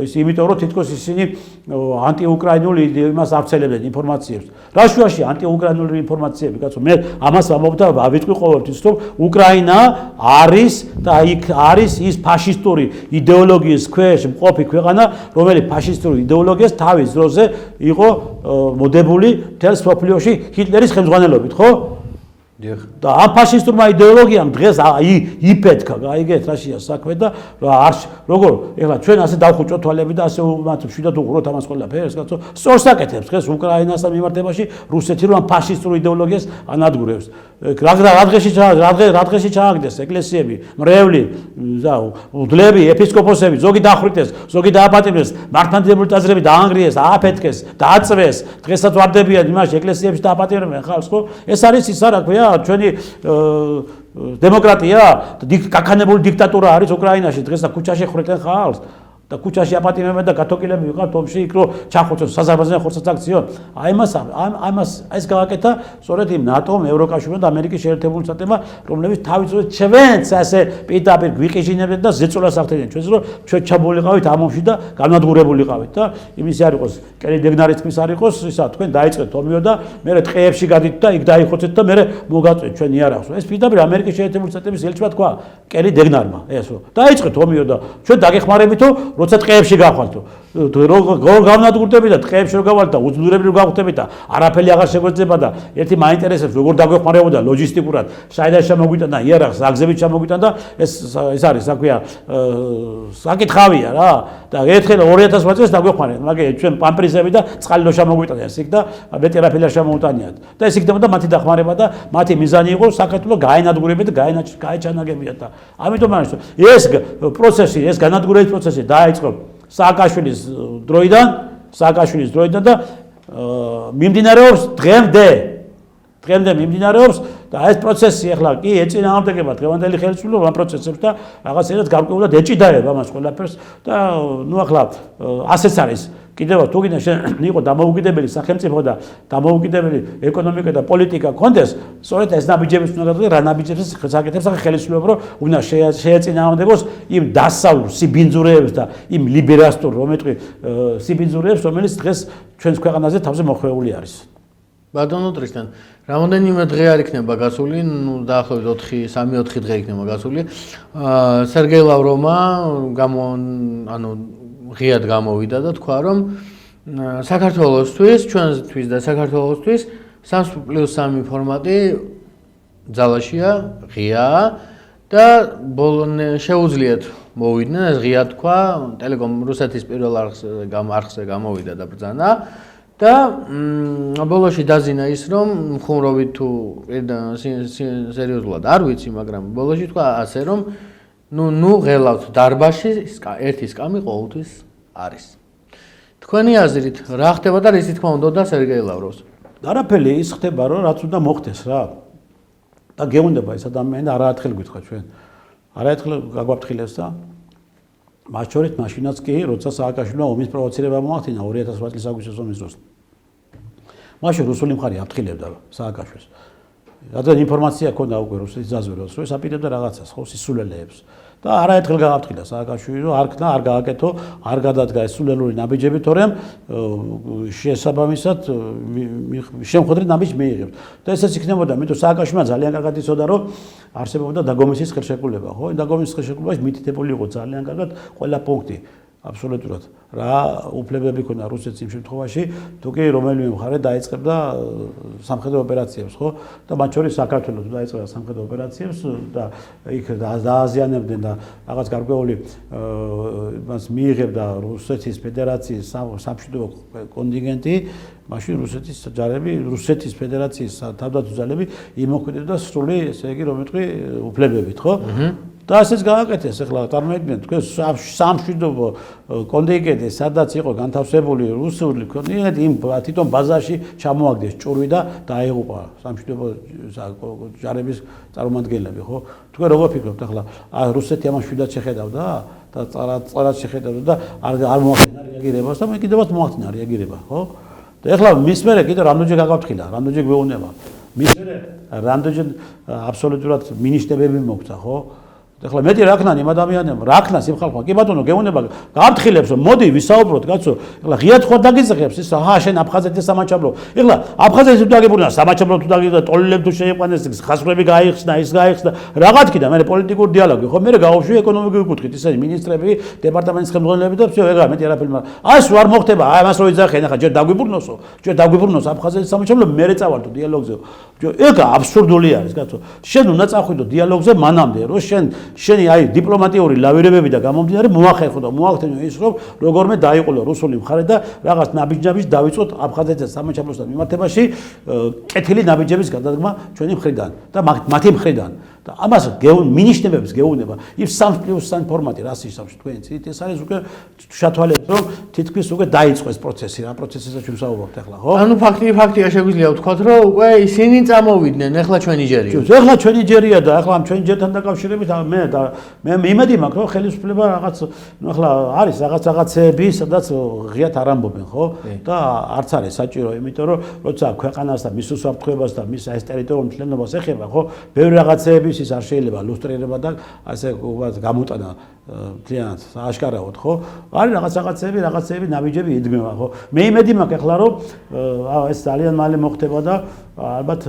ის იმიტომ რომ თითქოს ისინი ანტიუკრაინული იმას აღწელებენ ინფორმაციებს რა შუაში ანტიუკრაინული ინფორმაციები კაცო მე ამას ვამბობ და ვიტყვი ყოველთვის რომ უკრაინა არის და იქ არის ის ფაშისტური იდეოლოგიის ქვეშ მყოფი ქვეყანა, რომელიც ფაშისტური იდეოლოგიას თავის დროზე იყო მოდებული მთელს მსოფლიოში ჰიტლერის ხელმძღვანელობით, ხო? და ამ ფაშისტურმა იდეოლოგიამ დღეს იფეთქა, გაიგეთ რაშია საქმე და როგორ ეხლა ჩვენ ასე დავხუჭოთ თვალები და ასე მათ მშვიდად უყუროთ ამას ყველაფერს, კაცო, სწორს აკეთებს დღეს უკრაინასთან მიმართებაში რუსეთი რომ ფაშისტურ იდეოლოგიას ანადგურებს. რა დღეში ჩააგდეს ეკლესიები, მრევლი, უდლები, ეპისკოპოსები, ზოგი დახვრიტეს, ზოგი დააპატიმრეს, მართლმადიდებლური ტაძრები დაანგრიეს, ააფეთქეს, დააწვეს, დღესაც ვარდებიან იმაში ეკლესიებში დააპატიმრებენ ხალხს, ხო? ეს არის ის რა ქვია ჩვენი დემოკრატია გაქანებული დიქტატურა არის უკრაინაში დღეს და ქუჩაში ხრეტენ ხალხს და ქუჩაში აპატიმრებენ და გათოკილები ვიყავთ ომში იქ რომ ჩახოცოს საზარბაზიან ხორცაც აქციონ ამას ეს გავაკეთა სწორედ იმ ნატომ ევროკავშირმა და ამერიკის შეერთებული შტატებმა რომლებიც თავისუფლად ჩვენც ასე პირდაპირ გვიყიჟინებენ და ზეწოლას აღწევენ ჩვენს რომ ჩვენ ჩაბულიყავით ამ ომში და განადგურებულიყავით და იმის არ იყოს კელი დეგნარის თქმის არ იყოს ისა თქვენ დაიწყეთ ომიო და მე ტყეებში გადით და იქ დაიხოცეთ და მე მოგაწვეთ ჩვენ იარაღს ეს პირდაპირ ამერიკის შეერთებული შტატების ელჩმა თქვა კელი დეგნარმა ესო დაიწყეთ ომიო და ჩვენ დაგეხმარებითო როცა ტყეებში გავხვალთო როგორ განადგურდები და ტყეებში რო გავალთ და უძლურები რო გავხდები და არაფერი აღარ შეგვეძება და ერთი მაინტერესებს როგორ დაგვეხმარებოდა ლოჯისტიკურად საიდან შემოგვიტანა იარაღს აგზებით შემოგვიტანა და ეს არის რა ქვია საკითხავია რა და ერთხელ 2008 წელს დაგვეხმარეთ მაგრამ ჩვენ პამპრიზები და წყალილო შემოგვიტანა ეს იქ და მეტი არაფერი არ შემოუტანიათ და ეს იქნება და მათი დახმარება და მათი მიზანი იყო საქართველოს გაენადგურებინა და გაეჩანაგებინა და ამიტომ არის ეს პროცესი ეს განადგურების პროცესი დაიწყო სააკაშვილის დროიდან და მიმდინარეობს დღემდე მიმდინარეობს და ეს პროცესი ახლა კი ეწინააღმდეგება დღევანდელი ხელისუფლება ამ პროცესებს და რაღაცნაირად გარკვეულად ეჭიდაება ამას ყველაფერს და ნუ ახლა ასეც არის კიდევ თუ გინდა იყო დამოუკიდებელი სახელმწიფო და დამოუკიდებელი ეკონომიკა და პოლიტიკა კონდეს სწორედ ეს ნაბიჯების უნდა გადადგეს რა ნაბიჯებს საკეთებს ხელისუფლება რომ უნდა შეეწინააღმდეგოს იმ დასავლურ სიბინძურეებს და იმ ლიბერასტურ რომეთყვი სიბინძურეებს რომელიც დღეს ჩვენს ქვეყანაზე თავზე მოხვეული არის ბატონო ტრისტან რამოდენიმე დღე არ იქნება გასული ნუ დაახლოებით 3-4 დღე იქნება გასული სერგეი ლავროვმა ღიად გამოვიდა და თქვა რომ საქართველოსთვის ჩვენთვის და საქართველოსთვის 3+3 ფორმატი ძალაშია ღიაა და შეუძლიათ მოვიდნენ ეს ღია თქვა ტელეკომ რუსეთის პირველ არხზე გამოვიდა და ბრძანა და ბოლოში დაზინა ის რომ ხუმრობით თუ სერიოზულად არ ვიცი მაგრამ ბოლოში თქვა ასე რომ ნუ ღელავთ დარბაში ერთი სკამი ყოველთვის არის. თქვენი აზრით რა ხდება და რისი თქმა უნდა სერგეი ლავროვს? არაფერი ის ხდება რომ რაც უნდა მოხდეს რა. და გეუნდება ეს ადამიანი არაერთხელ გითხრა ჩვენ. არაერთხელ გაგვაფრთხილებს და მათ შორის მაშინაც კი როცა სააკაშვილმა ომის პროვოცირება მოახდინა 2008 წლის აგვისტოს ომის დროს. მაშინ რუსული მხარე აფრთხილებდა სააკაშვილს. რადგან ინფორმაცია ქონდა უკვე რუსეთის ზაზვეროს რომ ეს აპირებდა რაღაცას ხო სისულელეებს და არაერთხელ გააფრთხილა სააკაშვილი რომ არ გააკეთო არ გადადგა ეს სულელური ნაბიჯები თორემ შესაბამისად შემოხვედრით ნაბიჯს მიიღებს და ესეც იქნებოდა მე თუ სააკაშვილმა ძალიან კარგად იცოდა რომ არსებობდა დაგომისის ხელშეკრულება ხო დაგომისის ხელშეკრულებაში მითითებული იყო ძალიან კარგად ყველა პუნქტი აბსოლუტურად რა უფლებები ქონდა რუსეთს იმ შემთხვევაში თუ კი რომელიმე მხარე დაიწყებდა სამხედრო ოპერაციებს ხო და მათ შორის საქართველოს დაიწყებდა სამხედრო ოპერაციებს და იქ დააზიანებდნენ და რაღაც გარკვეული მას მიიღებდა რუსეთის ფედერაციის სამშვიდობო კონტინგენტი მაშინ რუსეთის ჯარები რუსეთის ფედერაციის თავდაცვის ძალები იმოქმედებდა სრული ესე იგი რომ ვიტყვი უფლებებით ხო და ასეც გააკეთეს ახლა წარმოიდგინეთ თქვენ სამშვიდობო კონტინგენტი სადაც იყო განთავსებული რუსული კონტინგენტი იმ თვითონ ბაზაში ჩამოაგდეს ჭურვი და დაეღუპა სამშვიდობო ჯარების წარმომადგენლები ხო თქვენ როგორ ფიქრობთ ახლა რუსეთი ამას შვიდად შეხედავდა და წარად შეხედავდა და არ მოახდინა რეაგირებას და მე კიდევაც მოახდინა რეაგირება ხო და ახლა მის მერე კიდე რამდენჯერ გაგავთხილა რამდენჯერ გვეუბნება მის მერე რამდენჯერ აბსოლუტურად მინიშნებები მოგცა ხო ახლა მეტი რა ქნან იმ ადამიანებმა რა ქნას იმ ხალხმა კი ბატონო გეუბნება გააფრთხილებს რომ მოდი ვისაუბროთ კაცო ახლა ღიად ხო დაგიძახებს ის შენ აფხაზეთის სამაჩაბლო ახლა აფხაზეთის თუ დაგებუნა სამაჩაბლო თუ დაგიძახა ტოლილებ თუ შეიყვანეს ხასრები გაიხსნა ის გაიხსნა რაღაც კიდე მე პოლიტიკური დიალოგი ხო მე გავუშვი ეკონომიკური კუთხით ისინი მინისტრები დეპარტამენტის ხელმძღვანელები და всё ეგა მეტი არაფერი აი სულ არ მოხდება აი ამას რო იძახენ ახლა ჯერ დაგვიბრუნოს აფხაზეთის სამაჩაბლო მე წავარდო დიალოგზე ეგა აბსურდული არის კაცო შენ უნდა წახვიდო დიალოგზე მანამდე რომ შენი აი დიპლომატიური ლავირებები და გამომდინარე მოახერხო და მოახდენო ის რომ როგორმე დაიყოლო რუსული მხარე და რაღაც ნაბიჯების დავიწყოთ აფხაზეთის სამაჩაბლოსთან მიმართებაში კეთილი ნაბიჯების გადადგმა ჩვენი მხრიდან და მათი მხრიდან და ამას მინიშნებებს გეუბნება იმ 3+3 ფორმატი რას ისავს თქვენ ცით ეს არის უკვე შეთვალეთ რომ თითქმის უკვე დაიწყო ეს პროცესი რა პროცესზე ჩვენ ვსაუბრობთ ახლა ხო ანუ ფაქტია შეგვიძლია ვთქვათ რომ უკვე ისინი წამოვიდნენ ახლა ჩვენი ჯერია ახლა ჩვენი ჯერია და ახლა ჩვენი ჯერთან დაკავშირებით მე იმედი მაქვს რომ ხელისუფლება რაღაც ახლა არის რაღაცეები სადაც ღიად არ ამბობენ ხო და არც არის საჭირო იმიტომ რომ როცა ქვეყანას და მის უსაფრთხოებას და მის ეს ტერიტორიულ მთლიანობას ეხება ხო ბევრი რაღაცეები ის არ შეიძლება ლუსტრირება და ასე გამოტანა მთლიანად აშკარაოდ ხო არის რაღაცეები ნაბიჯები იდგმება ხო მე იმედი მაქვს ახლა რომ ეს ძალიან მალე მოხდება და ალბათ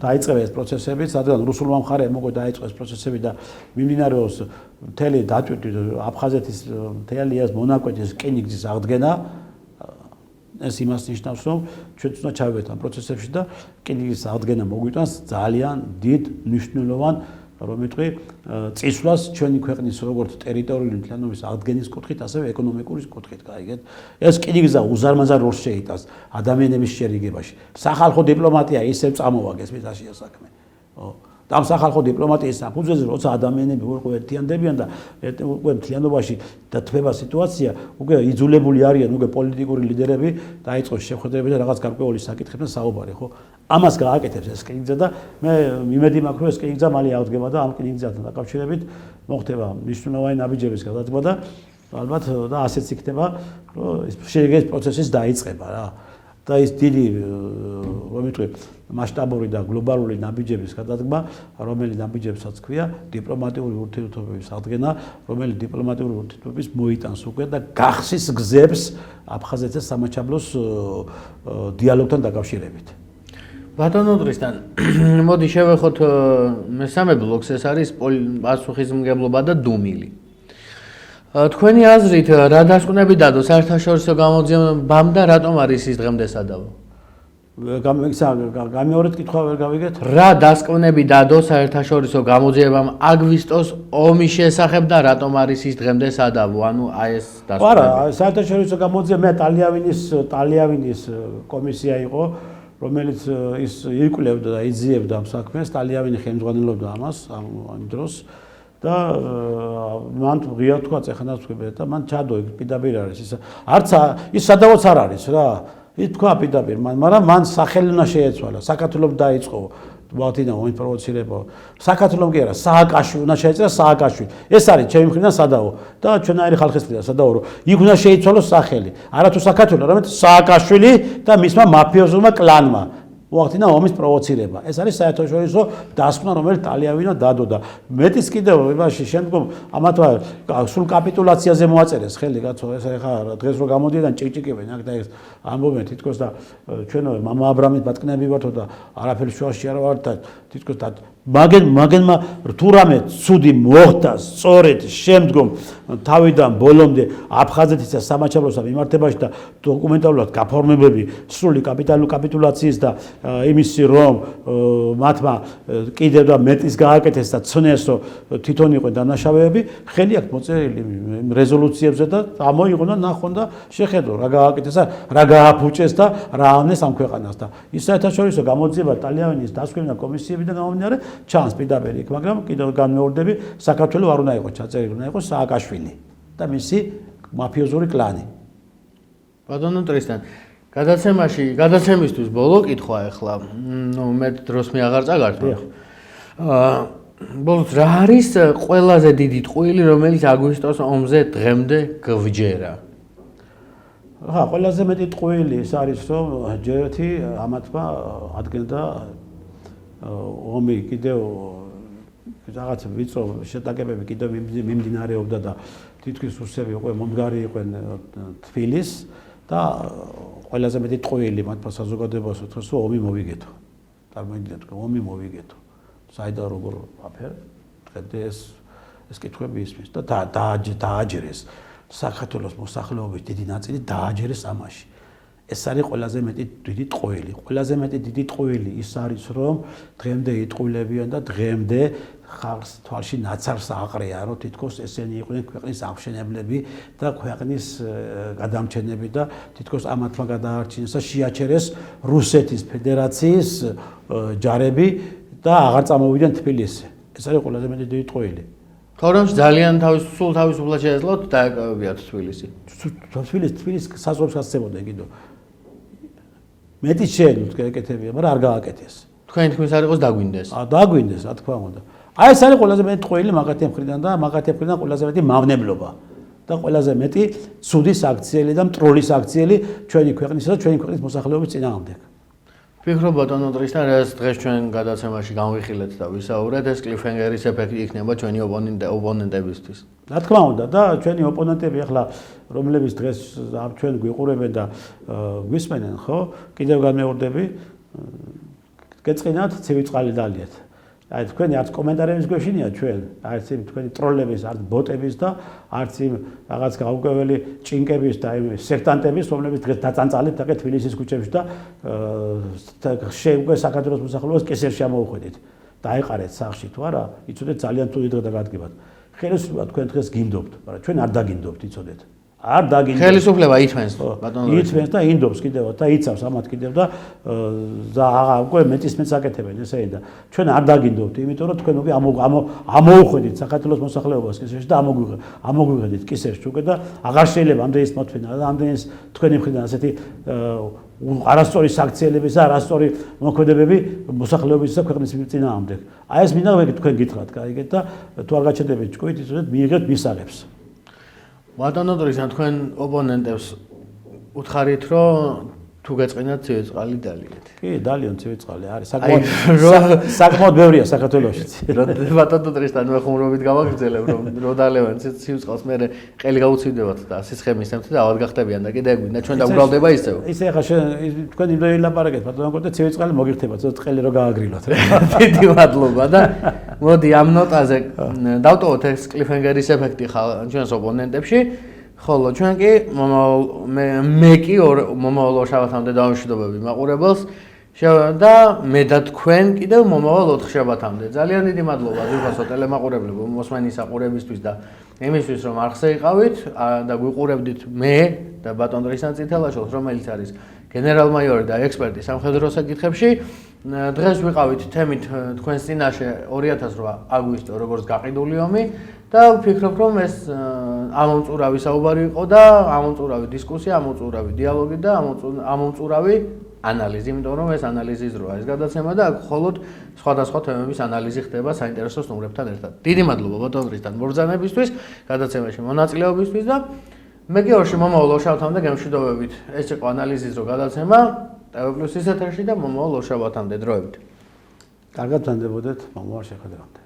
დაიწყება ეს პროცესები სადღაც რუსულმა მხარეამ უკვე დაიწყო ეს პროცესები და მიმდინარეობს მთელი დატვირთვით აფხაზეთის მთელი ეს მონაკვეთის რკინიგზის აღდგენა ეს იმას ნიშნავს რომ ჩვენ უნდა ჩავივეთ ამ პროცესებში და რკინიგზის აღდგენა მოგვიტანს ძალიან დიდ მნიშვნელოვან რომ ვიტყვი წისვლას ჩვენი ქვეყნის როგორც ტერიტორიული მთლიანობის აღდგენის კუთხით ასევე ეკონომიკური კუთხით გაიგეთ ეს რკინიგზა უზარმაზარ როლს შეიტანს ადამიანების შერიგებაში სახალხო დიპლომატია ისევ წამოვაგეს მისაშია საქმე ხო და ამ სახალხო დიპლომატიის საფუძველზე როცა ადამიანები უკვე ერთიანდებიან და უკვე მთლიანობაში დათმება სიტუაცია უკვე იძულებული არიან უკვე პოლიტიკური ლიდერები დაიწყოს შეხვედრები და რაღაც გარკვეული საკითხებთან საუბარი ხო ამას გააკეთებს ეს რკინიგზა და მე იმედი მაქვს რომ ეს რკინიგზა მალე აღდგება და ამ რკინიგზასთან დაკავშირებით მოხდება მნიშვნელოვანი ნაბიჯების გადადგმა და ალბათ და ასეც იქნება რომ ეს პროცესის დაიწყება რა და ის დიდი რომ ვიტყვი მასშტაბური და გლობალური ნაბიჯების გადადგმა, რომელიც ნაბიჯებსაც ქვია დიპლომატიური ურთიერთობების აღდგენა, რომელიც დიპლომატიური ურთიერთობების მოიტანს უკვე და გახსის გზებს აფხაზეთის სამაჩაბლოს დიალოგთან დაკავშირებით. ბატონო დრისთან, მოდი შევეხოთ მესამე ბლოკს, ეს არის პასუხისმგებლობა და დუმილი. თქვენი აზრით, რა დასკვნები დადო საერთაშორისო გამოძიებამ და რატომ არის ის დღემდე სადავო? გამეორეთ კითხვა ვერ გავიგეთ. რა დასკვნები დადო საერთაშორისო გამოძიებამ აგვისტოს ომის შესახებ და რატომ არის ის დღემდე სადავო? ანუ აი ეს დასკვნები. არა, საერთაშორისო გამოძიება ტალიავილის კომისია იყო, რომელიც ის იკვლევდა და იძიებდა ამ საქმეს, ტალიავინი ხელმძღვანელობდა ამას ამ დროს. და მან ღია თქვა ეხლა თქვა და მან ჩადო იქ პირდაპირ არის ის არც ის სადავოც არ არის რა ის თქვა პირდაპირ მაგრამ მან სახელი უნდა შეეცვალა საქართველოს დაიწყო ვათინა ოპერაცირება საქართველოს კი არა სააკაშვილი უნდა შეეწერა სააკაშვილი ეს არის ჩემი მხრიდან სადავო და ჩვენაირი ხალხის მხრიდან სადავო რომ იქ უნდა შეიცვალოს სახელი არათუ საქართველოს არამედ სააკაშვილი და მისმა მაფიოზულმა კლანმა ვახტინა ომის პროვოცირება. ეს არის საერთაშორისო დასკვნა, რომელიც ტალიავინა დადო და მეტიც კიდევ იმაში შემდგომ ამათვა სულ კაპიტულაციაზე მოაწერეს ხელი კაცო ეს ახლა დღეს რო გამოდიან ჭიკჭიკებენ აქ და ეს ამბობენ თითქოს და ჩვენო მამა აბრამის ბატკნები ვართო და არაფერი შუაში არ ვართ და თითქოს და მაგენმა რთურამე ცუდი მოხდა სწორედ შემდგომ თავიდან ბოლომდე აფხაზეთის და სამაჩაბლოსა მიმართებაში და დოკუმენტალურად გაფორმებები სრული კაპიტულაციის და იმისი რომ მათმა კიდევ და მეტის გააკეთეს და ცნეს რომ თვითონ იყვნენ დანაშაულები ხელი აქვს მოწერილი რეზოლუციებზე და ამოიღონ და ნახონ და შეხედო რა გააკეთეს რა გააფუჭეს და რა ავნეს ამ ქვეყანას და ის საერთაშორისო გამოძიება ტალიანის დასკვნა კომისიებიდან გამომდინარე ჩანს პირდაპირ იქ მაგრამ კიდევ განმეორდები საქართველოს არ უნდა იყოს ჩაწერილი უნდა იყოს სააკაშვილი და მისი მაფიოზური კლანი. ბატონო ტრისტან, გადაცემისთვის ბოლო კითხვა ახლა. მე დროს მე აღარ წაგართვა. ბოლოს რა არის ყველაზე დიდი ტყუილი, რომელიც აგვისტოს ომზე დღემდე გვჯერა? ყველაზე მეტი ტყუილი ის არის რომ ჯერეთი ამათმა ადგენდა ომი კიდევ რაღაც ვიწრო შეტაკებები კიდევ მიმდინარეობდა და თითქმის რუსები უკვე მომდგარი იყვნენ თბილისს და ყველაზე მეტი ტყუილი მათ საზოგადოებას უთხრეს რომ ომი მოვიგეთო. წარმოიდგინეთ რომ ომი მოვიგეთო. საიდან როგორ აფერ დღემდე ეს კითხვები ისმის და დააჯერეს საქართველოს მოსახლეობის დიდი ნაწილი დააჯერეს ამაში. ეს არის ყველაზე მეტი დიდი ტყუილი. ყველაზე მეტი დიდი ტყუილი ის არის რომ დღემდე იტყუილებიან და დღემდე ხალხს თვალში ნაცარს აყრია რომ თითქოს ესენი იყვნენ ქვეყნის აღმშენებლები და ქვეყნის გადამჩენები და თითქოს ამათმა გადაარჩინეს და შეაჩერეს რუსეთის ფედერაციის ჯარები და აღარ წამოვიდნენ თბილისში. ეს არის ყველაზე მეტი დიდი ტყუილი. თორემ ძალიან თავისუფლად შეეძლოთ დაეკავებიათ თბილისი. თბილისს საზღვრებს გასცემოდნენ კიდევ. მეტი შეეძლოთ გაეკეთებია, მაგრამ არ გააკეთეს. თქვენ თქმის არ იყოს დაგვინდეს. დაგვინდეს, რა თქმა უნდა. აი ეს არის ყველაზე მეტი ტყუილი მაგათი მხრიდან და მაგათი მხრიდან ყველაზე მეტი მავნებლობა და ყველაზე მეტი ცუდი საქციელი და მტრული საქციელი ჩვენი ქვეყნისა და ჩვენი ქვეყნის მოსახლეობის წინააღმდეგ. ვფიქრობ ბატონო ტრისტან, ეს დღეს ჩვენ გადაცემაში განვიხილეთ და ვისაუბრეთ, ეს კლიფჰენგერის ეფექტი იქნება ჩვენი ოპონენტებისთვის. რა თქმა უნდა და ჩვენი ოპონენტები ახლა რომლებიც დღეს ჩვენ გვიყურებენ და გვისმენენ, ხო? კიდევ განმეორდები გეწყინათ ცივი წყალი დალიათ. აი თქვენი არც კომენტარების გვეშინია ჩვენ, არც იმ თქვენი ტროლების, არც ბოტების და არც იმ რაღაც გაუკვეველი ჭინკების და იმ სექტანტების, რომლებიც დღეს დაწანწალეთ აქ თბილისის ქუჩებში და უკვე საქართველოს მოსახლეობას კესერში ამოუხვედით. დაეყარეთ სახში თუ არა, იცოდეთ ძალიან თუდი დღე დაგადგებათ. ხელისუფლება თქვენ დღეს გინდობთ, მაგრამ ჩვენ არ დაგინდობთ, იცოდეთ. არ დაგინდობთ. ხელისუფლება ითმენს, ბატონო. ითმენს და ინდობს კიდევ და იცავს ამათ კიდევ და უკვე მეტისმეც აკეთებენ ესენი და ჩვენ არ დაგინდობთ, იმიტომ რომ თქვენ უკვე ამოუხვედით საქართველოს მოსახლეობას კისერში და ამოგვიღედით კისერში უკვე და აღარ შეიძლება ამდენის მოთვენა და ამდენის თქვენი მხრიდან ასეთი არასწორი საქციელების და არასწორი მოქმედებები მოსახლეობის და ქვეყნის წინააღმდეგ. აი ეს მინდა თქვენ გითხრათ, გაიგეთ და თუ არ გაჩნდებით ჭკუით, იცოდეთ მიიღეთ მისაღებს. ბატონო ტრისტან, თქვენ ოპონენტებს უთხარით, რომ თუ გეწყინათ ცივი წყალი დალიეთ. კი, დალიონ ცივი წყალი არის. საკმაოდ ბევრია საქართველოშიც. ბატონო ტრისტან, მე ხუმრობით გავაგრძელებ, რომ დალევენ ცივი წყალს, მე ყელი გაუცივდებათ და სისხლი მისცემთ და ავად გახდებიან და კიდე გვინდა ჩვენ დაუბრალდება ისევ. ისე ახლა თქვენ იმდენი ლაპარაკეთ, ბატონო და ცივი წყალი მოგიხდება, ცოტა ყელი რო გააგრილოთ. დიდი მადლობა და მოდი ამ ნოტაზე დავტოვოთ ეს კლიფჰენგერის ეფექტი ჩვენს ოპონენტებში. ხოლო ჩვენ კი მე კი მომავალ ორშაბათამდე დავამშვიდობები მაყურებელს და მე და თქვენ კიდევ მომავალ 4 შაბათამდე. ძალიან დიდი მადლობა ძვირფასო ტელემაყურებლებო მოსმენის აყურებისთვის და იმისთვის რომ არხზე იყავით და გვიყურებდით მე და ბატონ ტრისტან წითელაშვილს, რომელიც არის გენერალ-მაიორი და ექსპერტი სამხედრო საკითხებში. დღეს ვიყავით თემით თქვენს წინაშე 2008 აგვისტო როგორც გაყიდული ომი და ვფიქრობ რომ ეს ამომწურავი საუბარი იყო და ამომწურავი დისკუსია, ამომწურავი დიალოგი და ამომწურავი ანალიზი, იმიტომ რომ ეს ანალიზის დროა ეს გადაცემა და აქ მხოლოდ სხვადასხვა თემების ანალიზი ხდება საინტერესო სტუმრებთან ერთად. დიდი მადლობა ბატონ ტრისტან მობრძანებისთვის, გადაცემაში მონაწილეობისთვის და მე კი ორში მომავალ ორშაბათამდე გემშვიდობებით. ეს იყო ანალიზის დრო გადაცემა TV+-ის ეთერში და მომავალ ორშაბათამდე დროებით. კარგად ვანდებოდეთ მომავალ შეხვედრამდე.